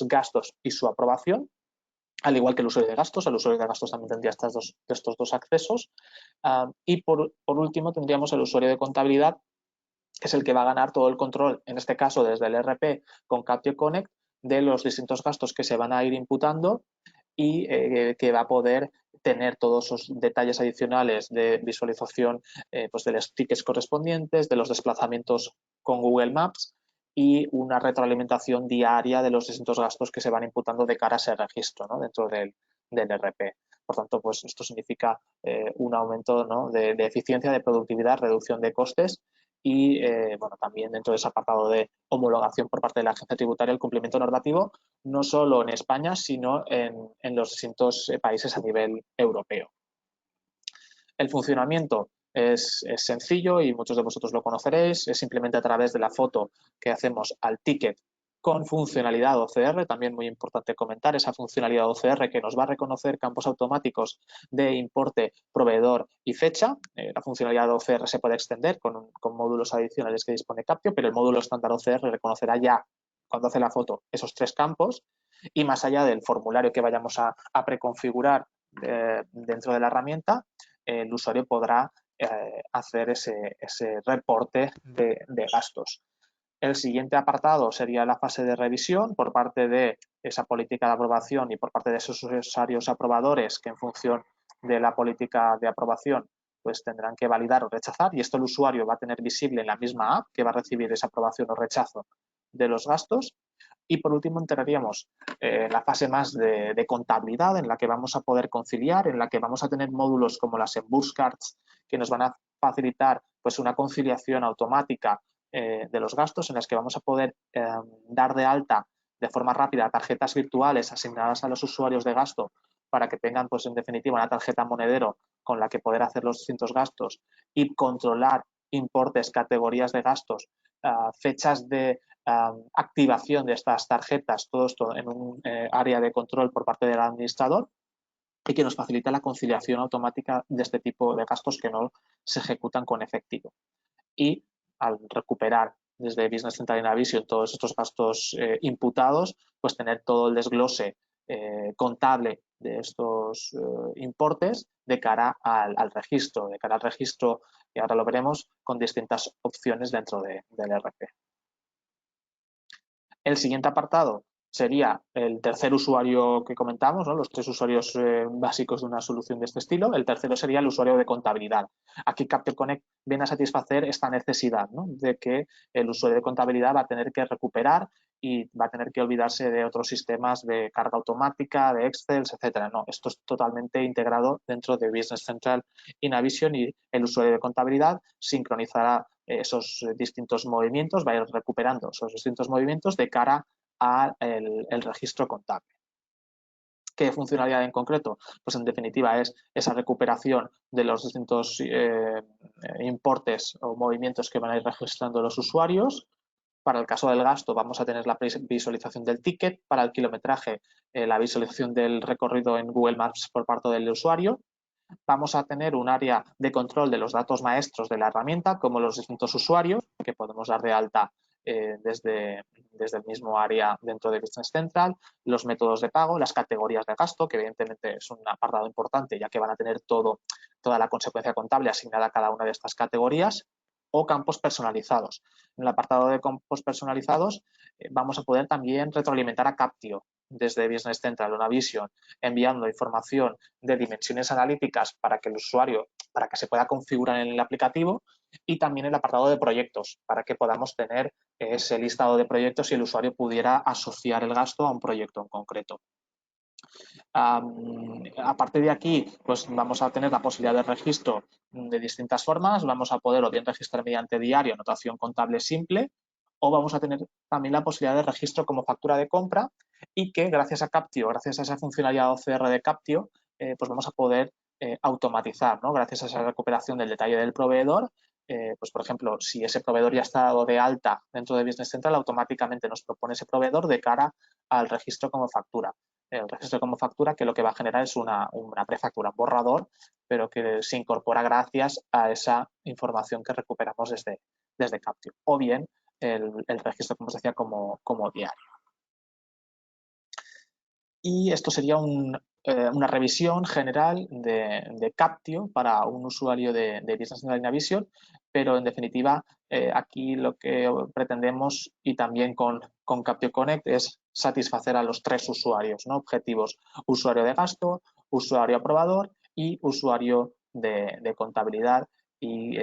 gastos y su aprobación, al igual que el usuario de gastos. El usuario de gastos también tendría estos dos accesos. Y por último tendríamos el usuario de contabilidad, que es el que va a ganar todo el control, en este caso desde el ERP con Captio Connect, de los distintos gastos que se van a ir imputando y que va a poder tener todos esos detalles adicionales de visualización pues de los tickets correspondientes, de los desplazamientos con Google Maps y una retroalimentación diaria de los distintos gastos que se van imputando de cara a ese registro, ¿no?, dentro del ERP. Por tanto, pues esto significa un aumento, ¿no?, de eficiencia, de productividad, reducción de costes y bueno, también dentro de ese apartado de homologación por parte de la agencia tributaria el cumplimiento normativo, no solo en España, sino en los distintos países a nivel europeo. El funcionamiento es sencillo y muchos de vosotros lo conoceréis. Es simplemente a través de la foto que hacemos al ticket con funcionalidad OCR, también muy importante comentar esa funcionalidad OCR que nos va a reconocer campos automáticos de importe, proveedor y fecha. La funcionalidad OCR se puede extender con módulos adicionales que dispone Captio, pero el módulo estándar OCR reconocerá ya, cuando hace la foto, esos tres campos y más allá del formulario que vayamos a preconfigurar dentro de la herramienta, el usuario podrá hacer ese reporte de gastos. El siguiente apartado sería la fase de revisión por parte de esa política de aprobación y por parte de esos usuarios aprobadores que en función de la política de aprobación pues tendrán que validar o rechazar, y esto el usuario va a tener visible en la misma app que va a recibir esa aprobación o rechazo de los gastos. Y por último entraríamos la fase más de contabilidad, en la que vamos a poder conciliar, en la que vamos a tener módulos como las Bus Cards que nos van a facilitar pues una conciliación automática de los gastos, en las que vamos a poder dar de alta de forma rápida tarjetas virtuales asignadas a los usuarios de gasto para que tengan, pues en definitiva, una tarjeta monedero con la que poder hacer los distintos gastos y controlar importes, categorías de gastos, fechas de activación de estas tarjetas, todo esto en un área de control por parte del administrador, y que nos facilita la conciliación automática de este tipo de gastos que no se ejecutan con efectivo. Y al recuperar desde Business Central y Navision todos estos gastos imputados, pues tener todo el desglose contable de estos importes de cara al registro, y ahora lo veremos con distintas opciones dentro del ERP. El siguiente apartado sería el tercer usuario que comentamos, ¿no? Los tres usuarios básicos de una solución de este estilo. El tercero sería el usuario de contabilidad. Aquí Captio Connect viene a satisfacer esta necesidad, ¿no? De que el usuario de contabilidad va a tener que recuperar y va a tener que olvidarse de otros sistemas de carga automática, de Excel, etcétera. No, esto es totalmente integrado dentro de Business Central y Navision, y el usuario de contabilidad sincronizará esos distintos movimientos, va a ir recuperando esos distintos movimientos de cara al registro contable. ¿Qué funcionalidad en concreto? Pues en definitiva es esa recuperación de los distintos importes o movimientos que van a ir registrando los usuarios. Para el caso del gasto vamos a tener la visualización del ticket, para el kilometraje la visualización del recorrido en Google Maps por parte del usuario. Vamos a tener un área de control de los datos maestros de la herramienta, como los distintos usuarios, que podemos dar de alta desde el mismo área dentro de Business Central, los métodos de pago, las categorías de gasto, que evidentemente es un apartado importante, ya que van a tener toda la consecuencia contable asignada a cada una de estas categorías, o campos personalizados. En el apartado de campos personalizados vamos a poder también retroalimentar a Captio desde Business Central o Navision, enviando información de dimensiones analíticas para que el usuario, para que se pueda configurar en el aplicativo, y también el apartado de proyectos, para que podamos tener ese listado de proyectos y el usuario pudiera asociar el gasto a un proyecto en concreto. A partir de aquí, pues vamos a tener la posibilidad de registro de distintas formas. Vamos a poder o bien registrar mediante diario, anotación contable simple, o vamos a tener también la posibilidad de registro como factura de compra, y que gracias a Captio, gracias a esa funcionalidad OCR de Captio, pues vamos a poder automatizar, ¿no? Gracias a esa recuperación del detalle del proveedor. Pues por ejemplo, si ese proveedor ya está dado de alta dentro de Business Central, automáticamente nos propone ese proveedor de cara al registro como factura. El registro como factura, que lo que va a generar es una prefactura, un borrador, pero que se incorpora gracias a esa información que recuperamos desde Captio. O bien el registro, como os decía, como diario. Y esto sería una revisión general de Captio para un usuario de Business Central y Navision, pero en definitiva aquí lo que pretendemos, y también con Captio Connect, es satisfacer a los tres usuarios, ¿no? Objetivos: usuario de gasto, usuario aprobador y usuario de contabilidad. Y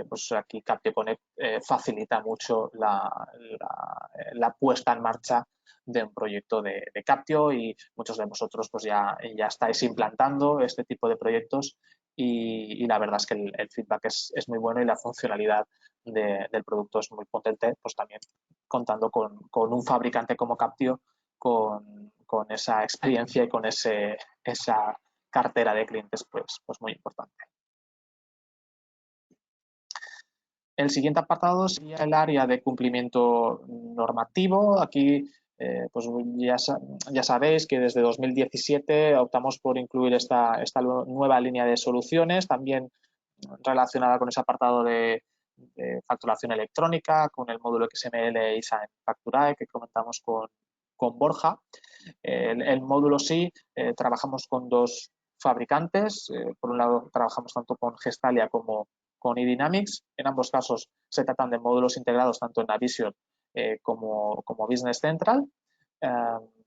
pues aquí Captio Connect facilita mucho la puesta en marcha de un proyecto de Captio, y muchos de vosotros pues ya estáis implantando este tipo de proyectos, y la verdad es que el feedback es muy bueno, y la funcionalidad del producto es muy potente, pues también contando con un fabricante como Captio con esa experiencia y con esa cartera de clientes pues muy importante. El siguiente apartado sería el área de cumplimiento normativo. Aquí pues ya sabéis que desde 2017 optamos por incluir esta nueva línea de soluciones, también relacionada con ese apartado de facturación electrónica, con el módulo XML y SAN Facturae que comentamos con Borja. El módulo sí, trabajamos con dos fabricantes. Por un lado, trabajamos tanto con Gestalia como con eDynamics. En ambos casos se tratan de módulos integrados tanto en Navision como Business Central,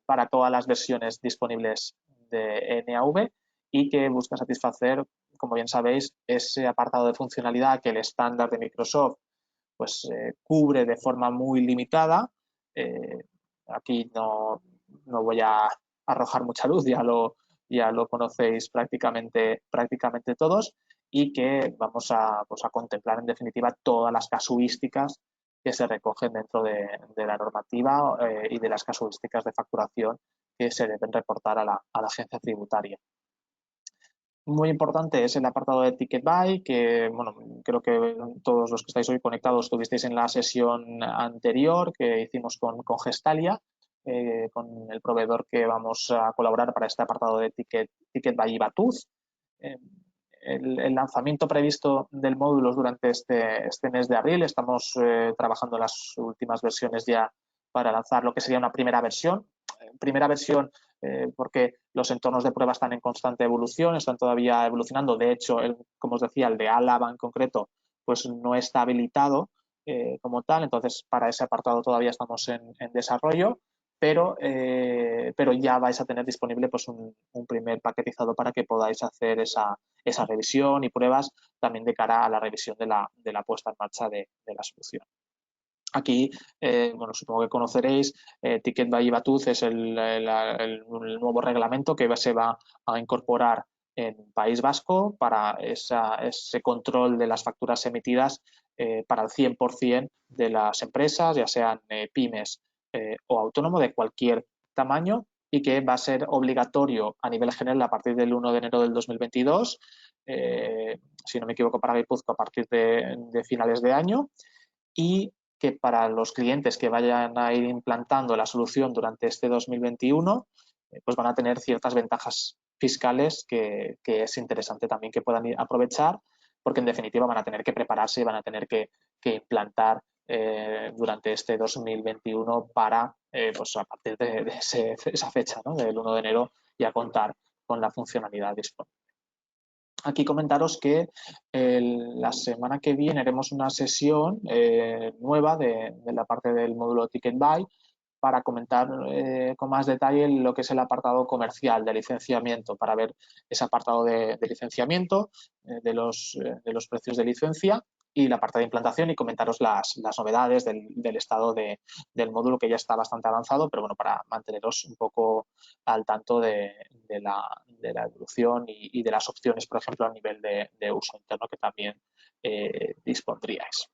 para todas las versiones disponibles de NAV, y que busca satisfacer, como bien sabéis, ese apartado de funcionalidad que el estándar de Microsoft pues cubre de forma muy limitada. Aquí no voy a arrojar mucha luz, ya lo conocéis prácticamente todos, y que vamos a contemplar en definitiva todas las casuísticas que se recogen dentro de la normativa y de las casuísticas de facturación que se deben reportar a la agencia tributaria. Muy importante es el apartado de Ticket Buy, que bueno, creo que todos los que estáis hoy conectados estuvisteis en la sesión anterior que hicimos con Gestalia, con el proveedor que vamos a colaborar para este apartado de Ticket Buy y Batuz. el lanzamiento previsto del módulo durante este mes de abril. Estamos trabajando en las últimas versiones ya para lanzar lo que sería una primera versión. Porque los entornos de prueba están en constante evolución, están todavía evolucionando. De hecho, como os decía, el de Álava en concreto, pues no está habilitado como tal. Entonces, para ese apartado todavía estamos en desarrollo. Pero ya vais a tener disponible pues un primer paquetizado para que podáis hacer esa revisión y pruebas también de cara a la revisión de la puesta en marcha de la solución. Aquí, bueno, supongo que conoceréis, Ticket by IVATUZ es el nuevo reglamento que se va a incorporar en País Vasco para ese control de las facturas emitidas para el 100% de las empresas, ya sean pymes o autónomo de cualquier tamaño, y que va a ser obligatorio a nivel general a partir del 1 de enero del 2022, si no me equivoco para Guipúzcoa a partir de finales de año, y que para los clientes que vayan a ir implantando la solución durante este 2021, pues van a tener ciertas ventajas fiscales que es interesante también que puedan aprovechar, porque en definitiva van a tener que prepararse y van a tener que implantar durante este 2021 para, pues a partir de esa fecha, ¿no? Del 1 de enero, ya contar con la funcionalidad disponible. Aquí comentaros que la semana que viene haremos una sesión nueva de la parte del módulo Ticket Buy para comentar con más detalle lo que es el apartado comercial de licenciamiento, para ver ese apartado de licenciamiento, de los precios de licencia, y la parte de implantación, y comentaros las novedades del estado del módulo, que ya está bastante avanzado, pero bueno, para manteneros un poco al tanto de la evolución y de las opciones, por ejemplo, a nivel de uso interno que también dispondríais.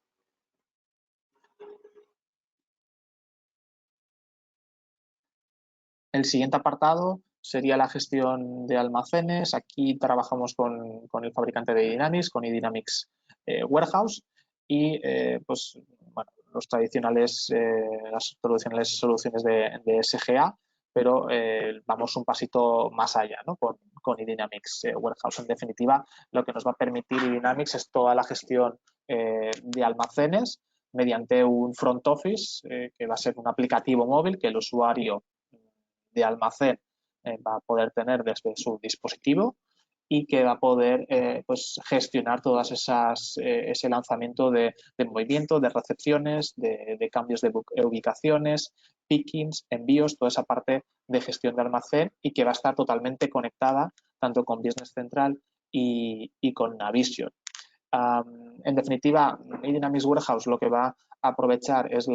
El siguiente apartado sería la gestión de almacenes. Aquí trabajamos con el fabricante de Dynamics, con eDynamics Warehouse, y pues bueno, las tradicionales soluciones de SGA, pero vamos un pasito más allá, ¿no? con eDynamics Warehouse. En definitiva, lo que nos va a permitir eDynamics es toda la gestión de almacenes mediante un front office que va a ser un aplicativo móvil que el usuario de almacén va a poder tener desde su dispositivo, y que va a poder pues gestionar todas ese lanzamiento de movimiento, de recepciones, de cambios de ubicaciones, pickings, envíos, toda esa parte de gestión de almacén, y que va a estar totalmente conectada tanto con Business Central y con Navision. En definitiva, eDynamics Warehouse lo que va a aprovechar es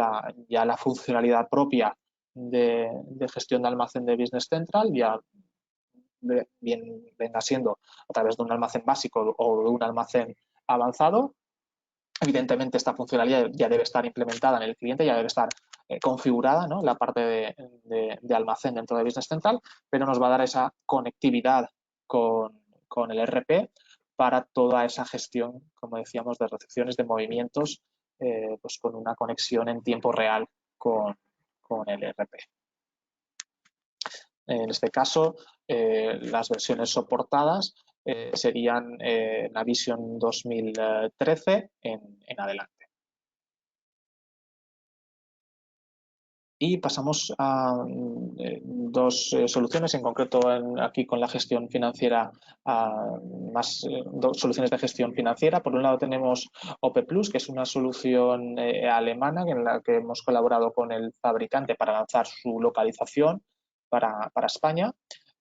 ya la funcionalidad propia de gestión de almacén de Business Central, ya bien venga siendo a través de un almacén básico o de un almacén avanzado. Evidentemente, esta funcionalidad ya debe estar implementada en el cliente, ya debe estar configurada, ¿no? La parte de almacén dentro de Business Central, pero nos va a dar esa conectividad con el ERP para toda esa gestión, como decíamos, de recepciones, de movimientos, pues con una conexión en tiempo real con el ERP. En este caso, las versiones soportadas serían Navision 2013 en adelante. Y pasamos a dos soluciones, en concreto aquí con la gestión financiera, dos soluciones de gestión financiera. Por un lado tenemos OP Plus, que es una solución alemana en la que hemos colaborado con el fabricante para lanzar su localización para España.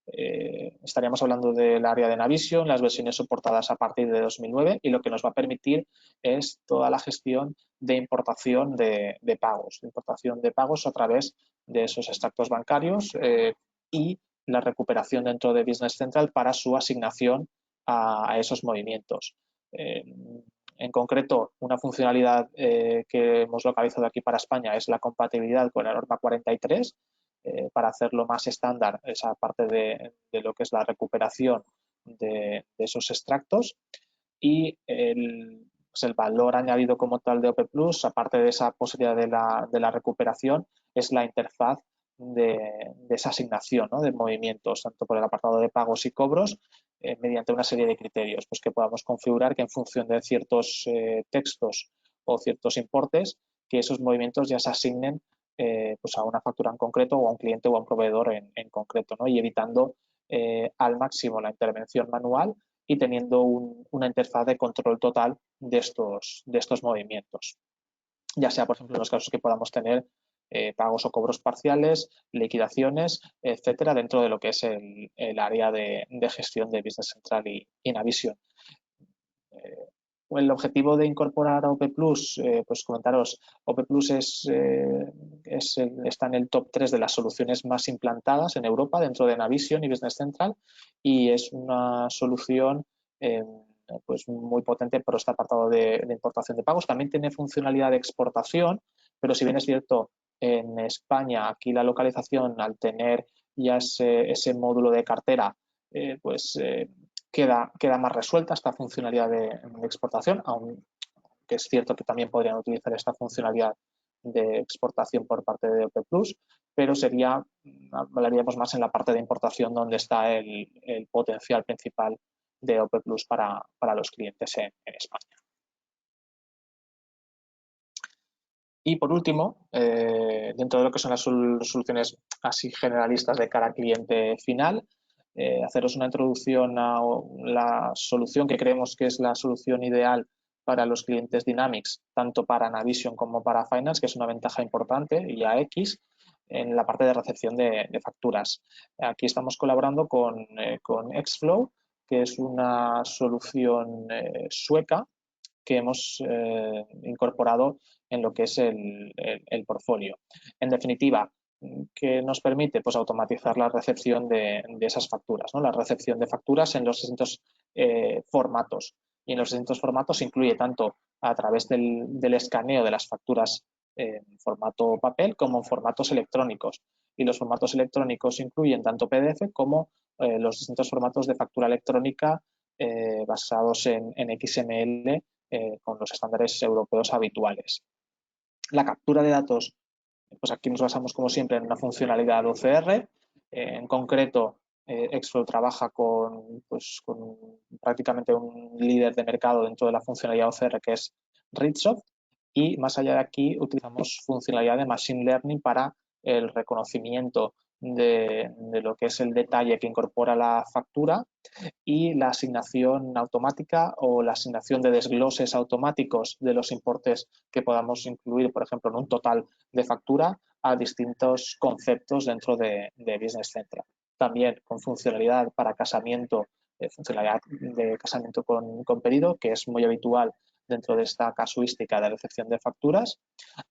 Estaríamos hablando del área de Navision, las versiones soportadas a partir de 2009, y lo que nos va a permitir es toda la gestión de importación de pagos a través de esos extractos bancarios y la recuperación dentro de Business Central para su asignación a esos movimientos. En concreto, una funcionalidad que hemos localizado aquí para España es la compatibilidad con la norma 43, para hacerlo más estándar esa parte de lo que es la recuperación de esos extractos. Y el valor añadido como tal de OP Plus, aparte de esa posibilidad de la recuperación, es la interfaz de esa asignación, ¿no? De movimientos, tanto por el apartado de pagos y cobros, mediante una serie de criterios, pues que podamos configurar que en función de ciertos textos o ciertos importes, que esos movimientos ya se asignen pues a una factura en concreto o a un cliente o a un proveedor en concreto, ¿no? Y evitando al máximo la intervención manual y teniendo una interfaz de control total de estos movimientos. Ya sea, por ejemplo, en los casos que podamos tener pagos o cobros parciales, liquidaciones, etcétera, dentro de lo que es el área de gestión de Business Central y Navision. El objetivo de incorporar a OP Plus, pues comentaros, OP Plus está en el top 3 de las soluciones más implantadas en Europa dentro de Navision y Business Central y es una solución pues muy potente por este apartado de importación de pagos. También tiene funcionalidad de exportación, pero si bien es cierto, en España aquí la localización al tener ya ese módulo de cartera, pues queda más resuelta esta funcionalidad de exportación, aunque es cierto que también podrían utilizar esta funcionalidad de exportación por parte de OP Plus, pero hablaríamos más en la parte de importación donde está el potencial principal de OP Plus para los clientes en España. Y por último, dentro de lo que son las soluciones así generalistas de cara al cliente final, haceros una introducción a la solución que creemos que es la solución ideal para los clientes Dynamics, tanto para Navision como para Finance, que es una ventaja importante, y AX, en la parte de recepción de facturas. Aquí estamos colaborando con Xflow, que es una solución sueca que hemos incorporado en lo que es el portfolio. En definitiva, ¿qué nos permite? Pues automatizar la recepción de esas facturas, ¿no? La recepción de facturas en los distintos formatos. Y en los distintos formatos incluye tanto a través del escaneo de las facturas en formato papel como en formatos electrónicos. Y los formatos electrónicos incluyen tanto PDF como los distintos formatos de factura electrónica basados en XML con los estándares europeos habituales. La captura de datos, pues aquí nos basamos como siempre en una funcionalidad OCR. En concreto, Xflow trabaja pues, con prácticamente un líder de mercado dentro de la funcionalidad OCR que es Readsoft, y más allá de aquí utilizamos funcionalidad de Machine Learning para el reconocimiento de lo que es el detalle que incorpora la factura y la asignación automática o la asignación de desgloses automáticos de los importes que podamos incluir, por ejemplo, en un total de factura a distintos conceptos dentro de Business Central. También con funcionalidad para casamiento, funcionalidad de casamiento con pedido, que es muy habitual dentro de esta casuística de recepción de facturas,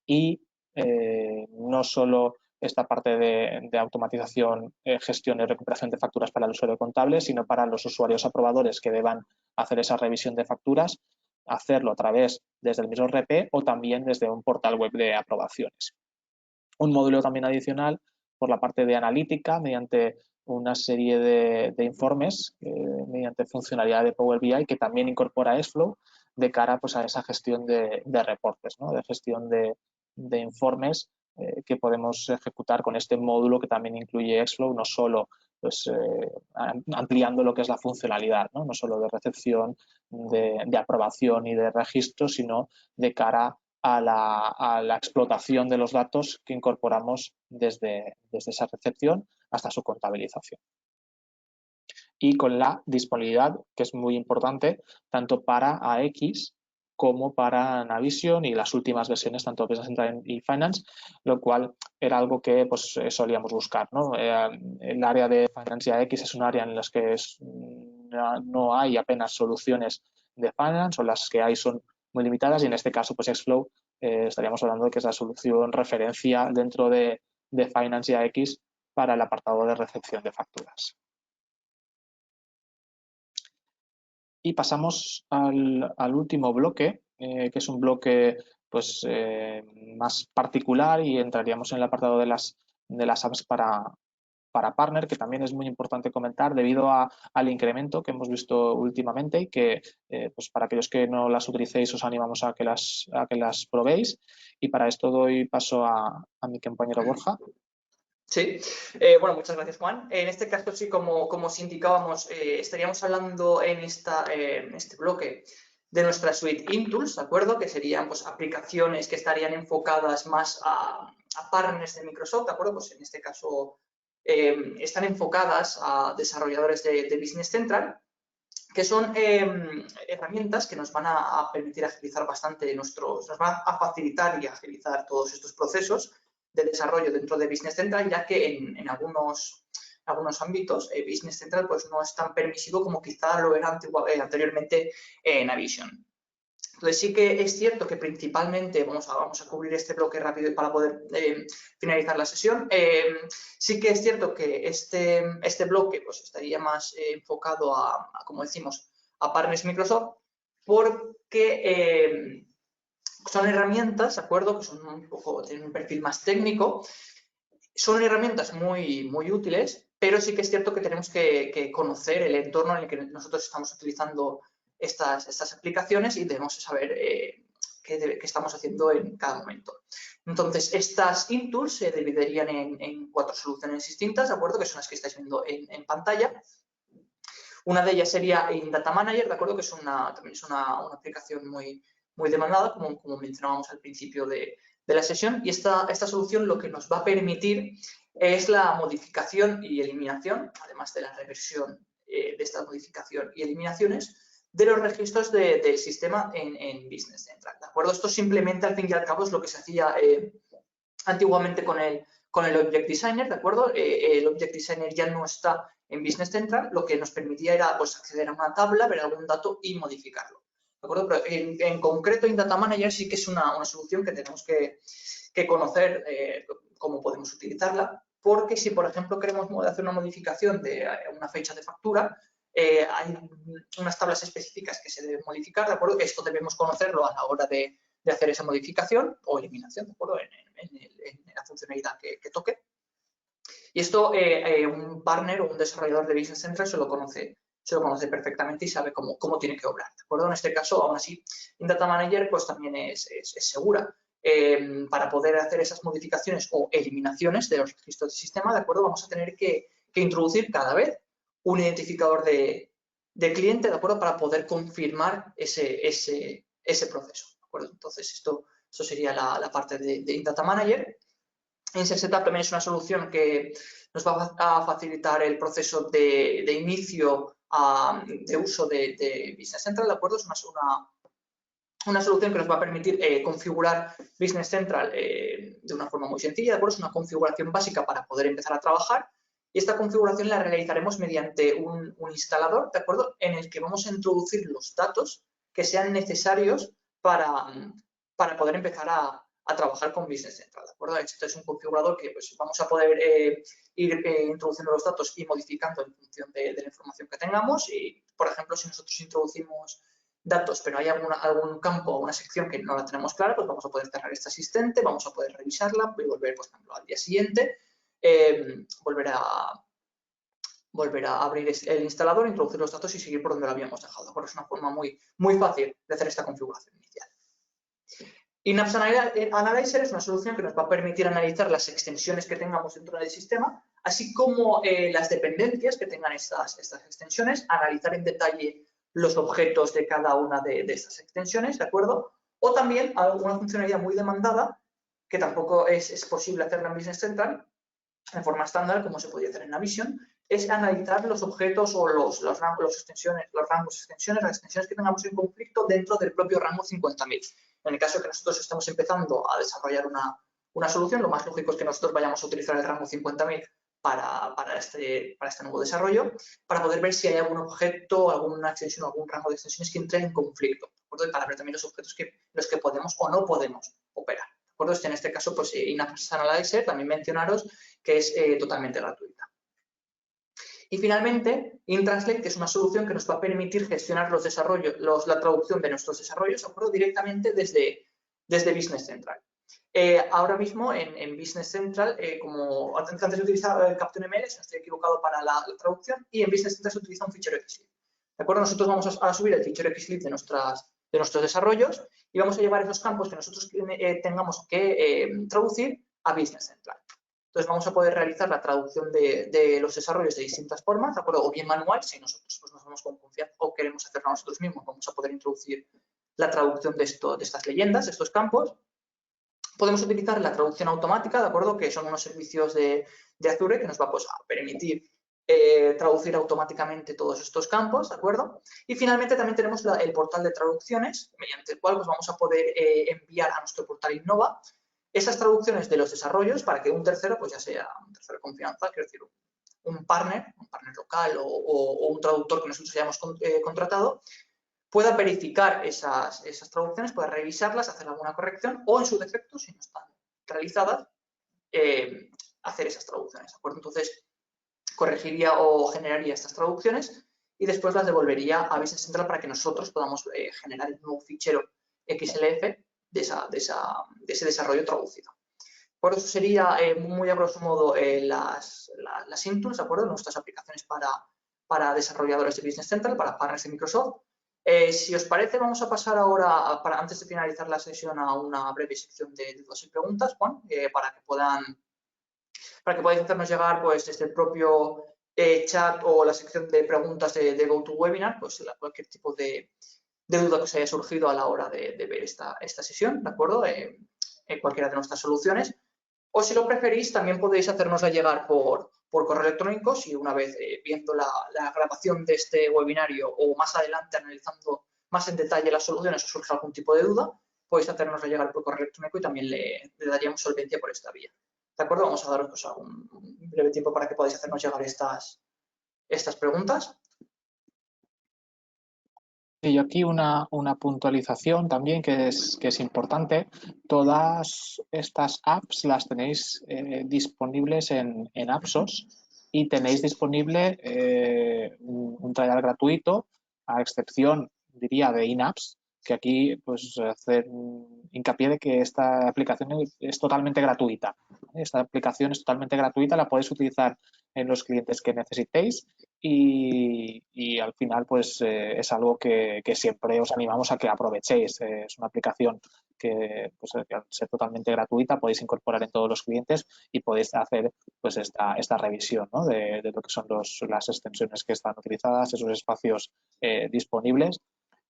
y no solo esta parte de automatización, gestión y recuperación de facturas para el usuario contable, sino para los usuarios aprobadores que deban hacer esa revisión de facturas, hacerlo a través desde el mismo RP o también desde un portal web de aprobaciones. Un módulo también adicional por la parte de analítica mediante una serie de informes, mediante funcionalidad de Power BI que también incorpora Xflow de cara pues, a esa gestión de reportes, ¿no? De gestión de informes que podemos ejecutar con este módulo que también incluye Xflow, no solo pues, ampliando lo que es la funcionalidad, no solo de recepción, de aprobación y de registro, sino de cara a la explotación de los datos que incorporamos desde esa recepción hasta su contabilización. Y con la disponibilidad, que es muy importante, tanto para AX como para Navision y las últimas versiones, tanto Business Central y Finance, lo cual era algo que pues, solíamos buscar, ¿no? El área de Finance y AX es un área en la que no hay apenas soluciones de Finance, o las que hay son muy limitadas, y en este caso, pues Xflow, estaríamos hablando de que es la solución referencia dentro de Finance y AX para el apartado de recepción de facturas. Y pasamos al último bloque, que es un bloque pues, más particular, y entraríamos en el apartado de las apps para partner, que también es muy importante comentar debido al incremento que hemos visto últimamente y que pues para aquellos que no las utilicéis os animamos a que las probéis. Y para esto doy paso a mi compañero Borja. Sí, bueno, muchas gracias, Juan. En este caso, sí, como os indicábamos, estaríamos hablando en este bloque de nuestra suite Intools, ¿de acuerdo? Que serían pues, aplicaciones que estarían enfocadas más a partners de Microsoft, ¿de acuerdo? Pues en este caso están enfocadas a desarrolladores de Business Central, que son herramientas que nos van a permitir agilizar bastante nos van a facilitar y agilizar todos estos procesos de desarrollo dentro de Business Central, ya que en algunos ámbitos Business Central pues, no es tan permisivo como quizá lo era anteriormente Navision. Entonces sí que es cierto que principalmente, vamos a cubrir este bloque rápido para poder finalizar la sesión, sí que es cierto que este bloque pues, estaría más enfocado a, como decimos, a partners Microsoft, porque son herramientas, ¿de acuerdo? Que son un poco, tienen un perfil más técnico, son herramientas muy, muy útiles, pero sí que es cierto que tenemos que conocer el entorno en el que nosotros estamos utilizando estas aplicaciones y debemos saber qué estamos haciendo en cada momento. Entonces, estas Intools se dividirían en 4 soluciones distintas, ¿de acuerdo? Que son las que estáis viendo en pantalla. Una de ellas sería Data Manager, ¿de acuerdo? Que también es una aplicación muy, muy demandada, como mencionábamos al principio de la sesión. Y esta solución lo que nos va a permitir es la modificación y eliminación, además de la reversión de esta modificación y eliminaciones, de los registros del sistema en Business Central, ¿de acuerdo? Esto simplemente, al fin y al cabo, es lo que se hacía antiguamente con el Object Designer, ¿de acuerdo? El Object Designer ya no está en Business Central, lo que nos permitía era pues, acceder a una tabla, ver algún dato y modificarlo, ¿de acuerdo? Pero en concreto, en Data Manager sí que es una solución que tenemos que conocer cómo podemos utilizarla, porque si, por ejemplo, queremos hacer una modificación de una fecha de factura, hay unas tablas específicas que se deben modificar, ¿de acuerdo? Esto debemos conocerlo a la hora de hacer esa modificación o eliminación, ¿de acuerdo? En la funcionalidad que toque. Y esto un partner o un desarrollador de Business Central se lo conoce perfectamente y sabe cómo tiene que obrar, ¿de acuerdo? En este caso, aún así, en Data Manager pues también es segura. Para poder hacer esas modificaciones o eliminaciones de los registros del sistema, ¿de acuerdo? Vamos a tener que introducir cada vez un identificador de cliente, ¿de acuerdo? Para poder confirmar ese proceso, ¿de acuerdo? Entonces, esto sería la parte de Data Manager. Insert Setup también es una solución que nos va a facilitar el proceso de inicio de uso de Business Central, ¿de acuerdo? Es una solución que nos va a permitir configurar Business Central de una forma muy sencilla, ¿de acuerdo? Es una configuración básica para poder empezar a trabajar y esta configuración la realizaremos mediante un instalador, ¿de acuerdo? En el que vamos a introducir los datos que sean necesarios para poder empezar a trabajar con Business Central, ¿de acuerdo? Esto es un configurador que pues, vamos a poder ir introduciendo los datos y modificando en función de la información que tengamos y, por ejemplo, si nosotros introducimos datos, pero hay algún campo o una sección que no la tenemos clara, pues vamos a poder cerrar este asistente, vamos a poder revisarla y volver, por ejemplo, al día siguiente, volver a abrir el instalador, introducir los datos y seguir por donde lo habíamos dejado. Bueno, es una forma muy, muy fácil de hacer esta configuración inicial. Synapse Analyzer es una solución que nos va a permitir analizar las extensiones que tengamos dentro del sistema, así como las dependencias que tengan estas extensiones, analizar en detalle los objetos de cada una de estas extensiones, ¿de acuerdo? O también alguna funcionalidad muy demandada, que tampoco es posible hacerla en Business Central, de forma estándar, como se podía hacer en Navision, es analizar los objetos o los rangos extensiones, las extensiones que tengamos en conflicto dentro del propio rango 50.000. En el caso de que nosotros estamos empezando a desarrollar una solución, lo más lógico es que nosotros vayamos a utilizar el rango 50.000 para este nuevo desarrollo, para poder ver si hay algún objeto, alguna extensión o algún rango de extensiones que entre en conflicto, ¿de acuerdo? Y para ver también los objetos los que podemos o no podemos operar, ¿de acuerdo? En este caso, pues Synapse Analyzer, también mencionaros que es totalmente gratuita. Y finalmente, InTranslate, que es una solución que nos va a permitir gestionar los desarrollos, la traducción de nuestros desarrollos, ¿de acuerdo? Directamente desde Business Central. Ahora mismo en Business Central, como antes se utilizaba CaptainML, si no estoy equivocado para la traducción, y en Business Central se utiliza un fichero XLib. ¿De acuerdo? Nosotros vamos a subir el fichero XLib de nuestros desarrollos y vamos a llevar esos campos que nosotros tengamos que traducir a Business Central. Entonces vamos a poder realizar la traducción de los desarrollos de distintas formas, ¿de acuerdo? O bien manual, si nosotros pues, nos vamos con confianza o queremos hacerlo nosotros mismos, vamos a poder introducir la traducción de estas leyendas, de estos campos. Podemos utilizar la traducción automática, ¿de acuerdo? Que son unos servicios de Azure que nos va pues, a permitir traducir automáticamente todos estos campos, ¿de acuerdo? Y finalmente también tenemos el portal de traducciones, mediante el cual pues, vamos a poder enviar a nuestro portal Innova esas traducciones de los desarrollos para que un tercero, pues ya sea un tercero de confianza, quiero decir, un partner local o un traductor que nosotros hayamos contratado, pueda verificar esas traducciones, pueda revisarlas, hacer alguna corrección o, en su defecto, si no están realizadas, hacer esas traducciones, ¿de acuerdo? Entonces, corregiría o generaría estas traducciones y después las devolvería a Business Central para que nosotros podamos generar el nuevo fichero XLF de ese desarrollo traducido. Por eso sería muy a grosso modo las Intools, ¿de acuerdo? Nuestras aplicaciones para desarrolladores de Business Central, para partners de Microsoft. Si os parece, vamos a pasar ahora, antes de finalizar la sesión, a una breve sección de dudas y preguntas, Juan, para que podáis hacernos llegar pues, desde el propio chat o la sección de preguntas de GoToWebinar, pues cualquier tipo de duda que os haya surgido a la hora de ver esta sesión, ¿de acuerdo? En cualquiera de nuestras soluciones. O si lo preferís, también podéis hacérnosla llegar por correo electrónico si una vez viendo la grabación de este webinario o más adelante analizando más en detalle las soluciones os surge algún tipo de duda, podéis hacérnosla llegar por correo electrónico y también le daríamos solvencia por esta vía. ¿De acuerdo? Vamos a daros pues, un breve tiempo para que podáis hacernos llegar estas preguntas. Y aquí una puntualización también que es importante. Todas estas apps las tenéis disponibles en AppSource y tenéis disponible un trial gratuito, a excepción, diría, de in-apps, que aquí pues hacer hincapié de que esta aplicación es totalmente gratuita. Esta aplicación es totalmente gratuita, la podéis utilizar en los clientes que necesitéis y al final pues es algo que siempre os animamos a que aprovechéis. Es una aplicación que pues, al ser totalmente gratuita podéis incorporar en todos los clientes y podéis hacer pues esta revisión, ¿no? de lo que son las extensiones que están utilizadas, esos espacios disponibles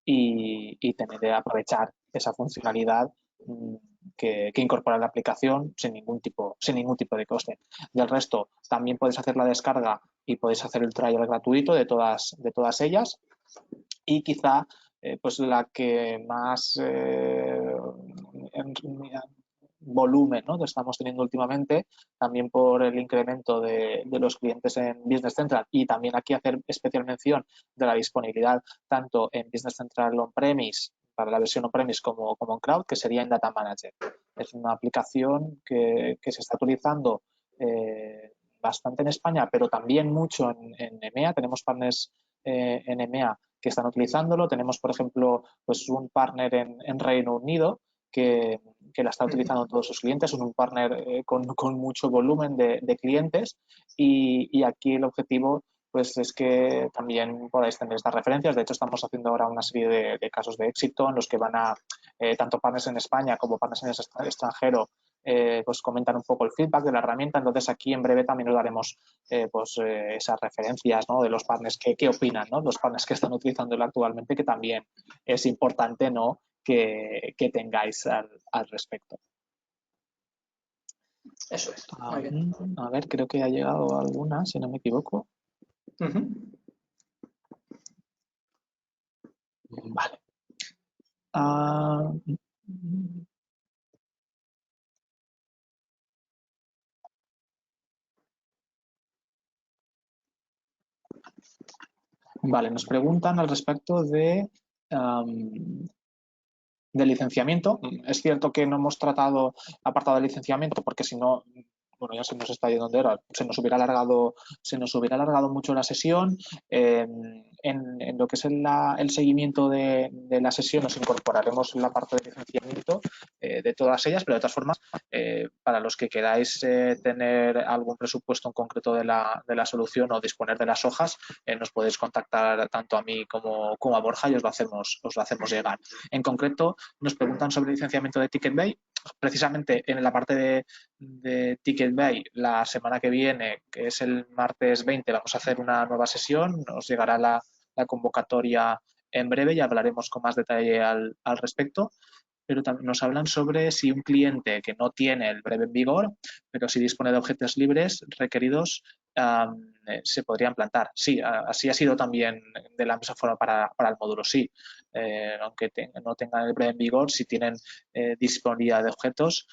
y tener que aprovechar esa funcionalidad que incorpora la aplicación sin ningún tipo de coste. Del resto, también podéis hacer la descarga y podéis hacer el trial gratuito de todas ellas y quizá pues la que más volumen, ¿no? que estamos teniendo últimamente, también por el incremento de los clientes en Business Central y también aquí hacer especial mención de la disponibilidad tanto en Business Central On-Premise para la versión on-premise como en cloud, que sería en Data Manager. Es una aplicación que se está utilizando bastante en España, pero también mucho en EMEA. Tenemos partners en EMEA que están utilizándolo. Tenemos, por ejemplo, pues un partner en Reino Unido que la está utilizando todos sus clientes. Son un partner con mucho volumen de clientes y aquí el objetivo pues es que también podáis tener estas referencias. De hecho, estamos haciendo ahora una serie de casos de éxito en los que van a, tanto partners en España como partners en el extranjero, pues comentan un poco el feedback de la herramienta. Entonces, aquí en breve también os daremos esas referencias, ¿no? de los partners, qué opinan, ¿no? los partners que están utilizándolo actualmente, que también es importante, ¿no? que tengáis al respecto. Eso es. Muy bien. A ver, creo que ha llegado alguna, si no me equivoco. Vale. Vale, nos preguntan al respecto de licenciamiento. Es cierto que no hemos tratado apartado de licenciamiento porque si no, bueno, ya se nos está yendo de hora, se nos hubiera alargado mucho la sesión. en lo que es el seguimiento de la sesión nos incorporaremos la parte de licenciamiento de todas ellas, pero de todas formas, para los que queráis tener algún presupuesto en concreto de la solución o disponer de las hojas, nos podéis contactar tanto a mí como a Borja y os lo hacemos llegar. En concreto, nos preguntan sobre licenciamiento de TicketBay. Precisamente en la parte de TicketBay, la semana que viene, que es el martes 20, vamos a hacer una nueva sesión. Nos llegará la convocatoria en breve y hablaremos con más detalle al respecto. Pero también nos hablan sobre si un cliente que no tiene el breve en vigor, pero sí dispone de objetos libres requeridos, se podrían plantar. Sí, así ha sido también de la misma forma para el módulo. Sí, aunque no tengan el breve en vigor, si tienen disponibilidad de objetos,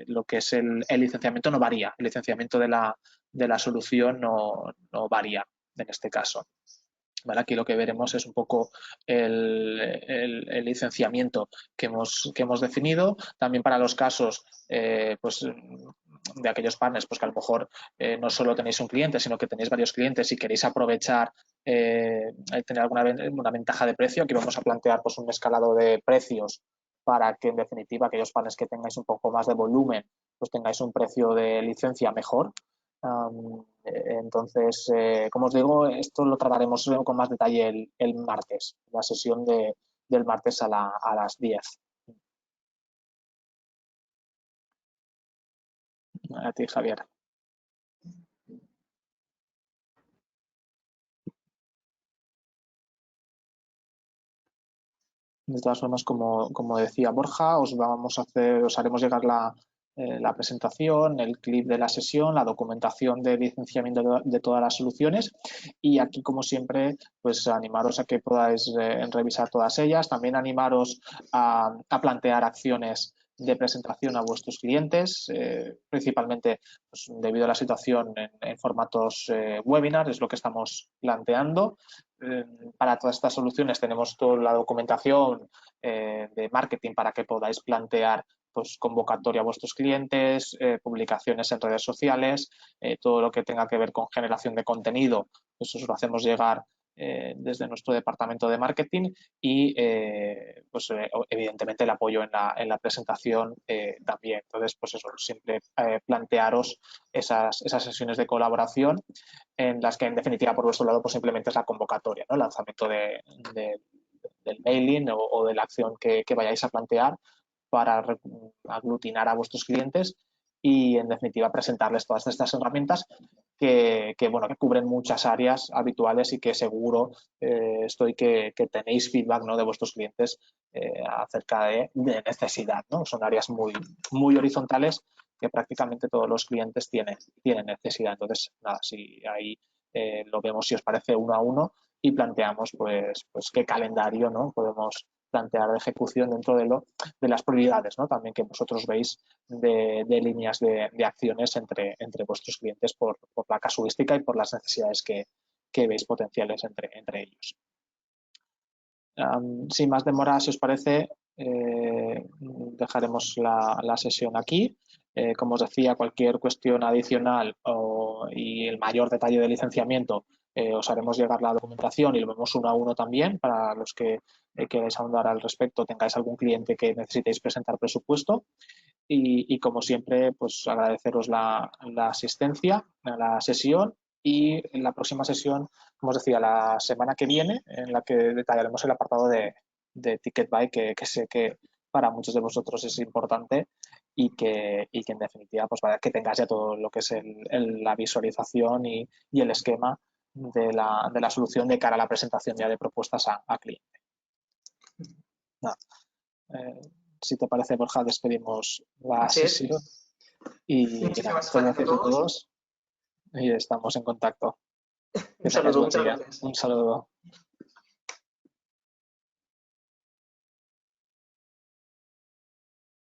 lo que es el licenciamiento no varía. El licenciamiento de la solución no varía en este caso. ¿Vale? Aquí lo que veremos es un poco el licenciamiento que hemos definido. También para los casos pues, de aquellos partners pues, que a lo mejor no solo tenéis un cliente, sino que tenéis varios clientes y queréis aprovechar tener una ventaja de precio. Aquí vamos a plantear pues, un escalado de precios para que, en definitiva, aquellos partners que tengáis un poco más de volumen, pues tengáis un precio de licencia mejor. Entonces, como os digo, esto lo trataremos con más detalle el martes, la sesión del martes a las 10. A ti, Javier. De todas formas, como decía Borja, os haremos llegar la presentación, el clip de la sesión, la documentación de licenciamiento de todas las soluciones y aquí, como siempre, pues animaros a que podáis revisar todas ellas, también animaros a plantear acciones de presentación a vuestros clientes, principalmente pues, debido a la situación en formatos webinar, es lo que estamos planteando. Para todas estas soluciones tenemos toda la documentación de marketing para que podáis plantear pues, convocatoria a vuestros clientes, publicaciones en redes sociales, todo lo que tenga que ver con generación de contenido, pues os lo hacemos llegar desde nuestro departamento de marketing y pues evidentemente el apoyo en la presentación también. Entonces, pues eso, siempre plantearos esas sesiones de colaboración en las que en definitiva por vuestro lado pues simplemente es la convocatoria, ¿no? El lanzamiento del mailing o de la acción que vayáis a plantear para aglutinar a vuestros clientes y en definitiva presentarles todas estas herramientas que cubren muchas áreas habituales y que seguro que tenéis feedback, ¿no? de vuestros clientes acerca de necesidad, ¿no? Son áreas muy horizontales que prácticamente todos los clientes tienen necesidad. Entonces, nada, si ahí lo vemos, si os parece, uno a uno y planteamos pues qué calendario, ¿no? podemos plantear de ejecución dentro de las prioridades, ¿no? También que vosotros veis de líneas de acciones entre vuestros clientes por la casuística y por las necesidades que veis potenciales entre ellos. Sin más demora, si os parece, dejaremos la sesión aquí. Como os decía, cualquier cuestión adicional y el mayor detalle de licenciamiento, os haremos llegar la documentación y lo vemos uno a uno también para los que queráis ahondar al respecto, tengáis algún cliente que necesitéis presentar presupuesto. Y como siempre, pues agradeceros la asistencia a la sesión y en la próxima sesión, como os decía, la semana que viene, en la que detallaremos el apartado de TicketBay, que sé que para muchos de vosotros es importante y que en definitiva pues que tengáis ya todo lo que es la visualización y el esquema de la solución de cara a la presentación ya de propuestas a cliente. Nada. Si te parece, Borja, despedimos la sesión. Y muchísimas gracias gracias a todos y estamos en contacto. Un saludo, muchas gracias. Un saludo.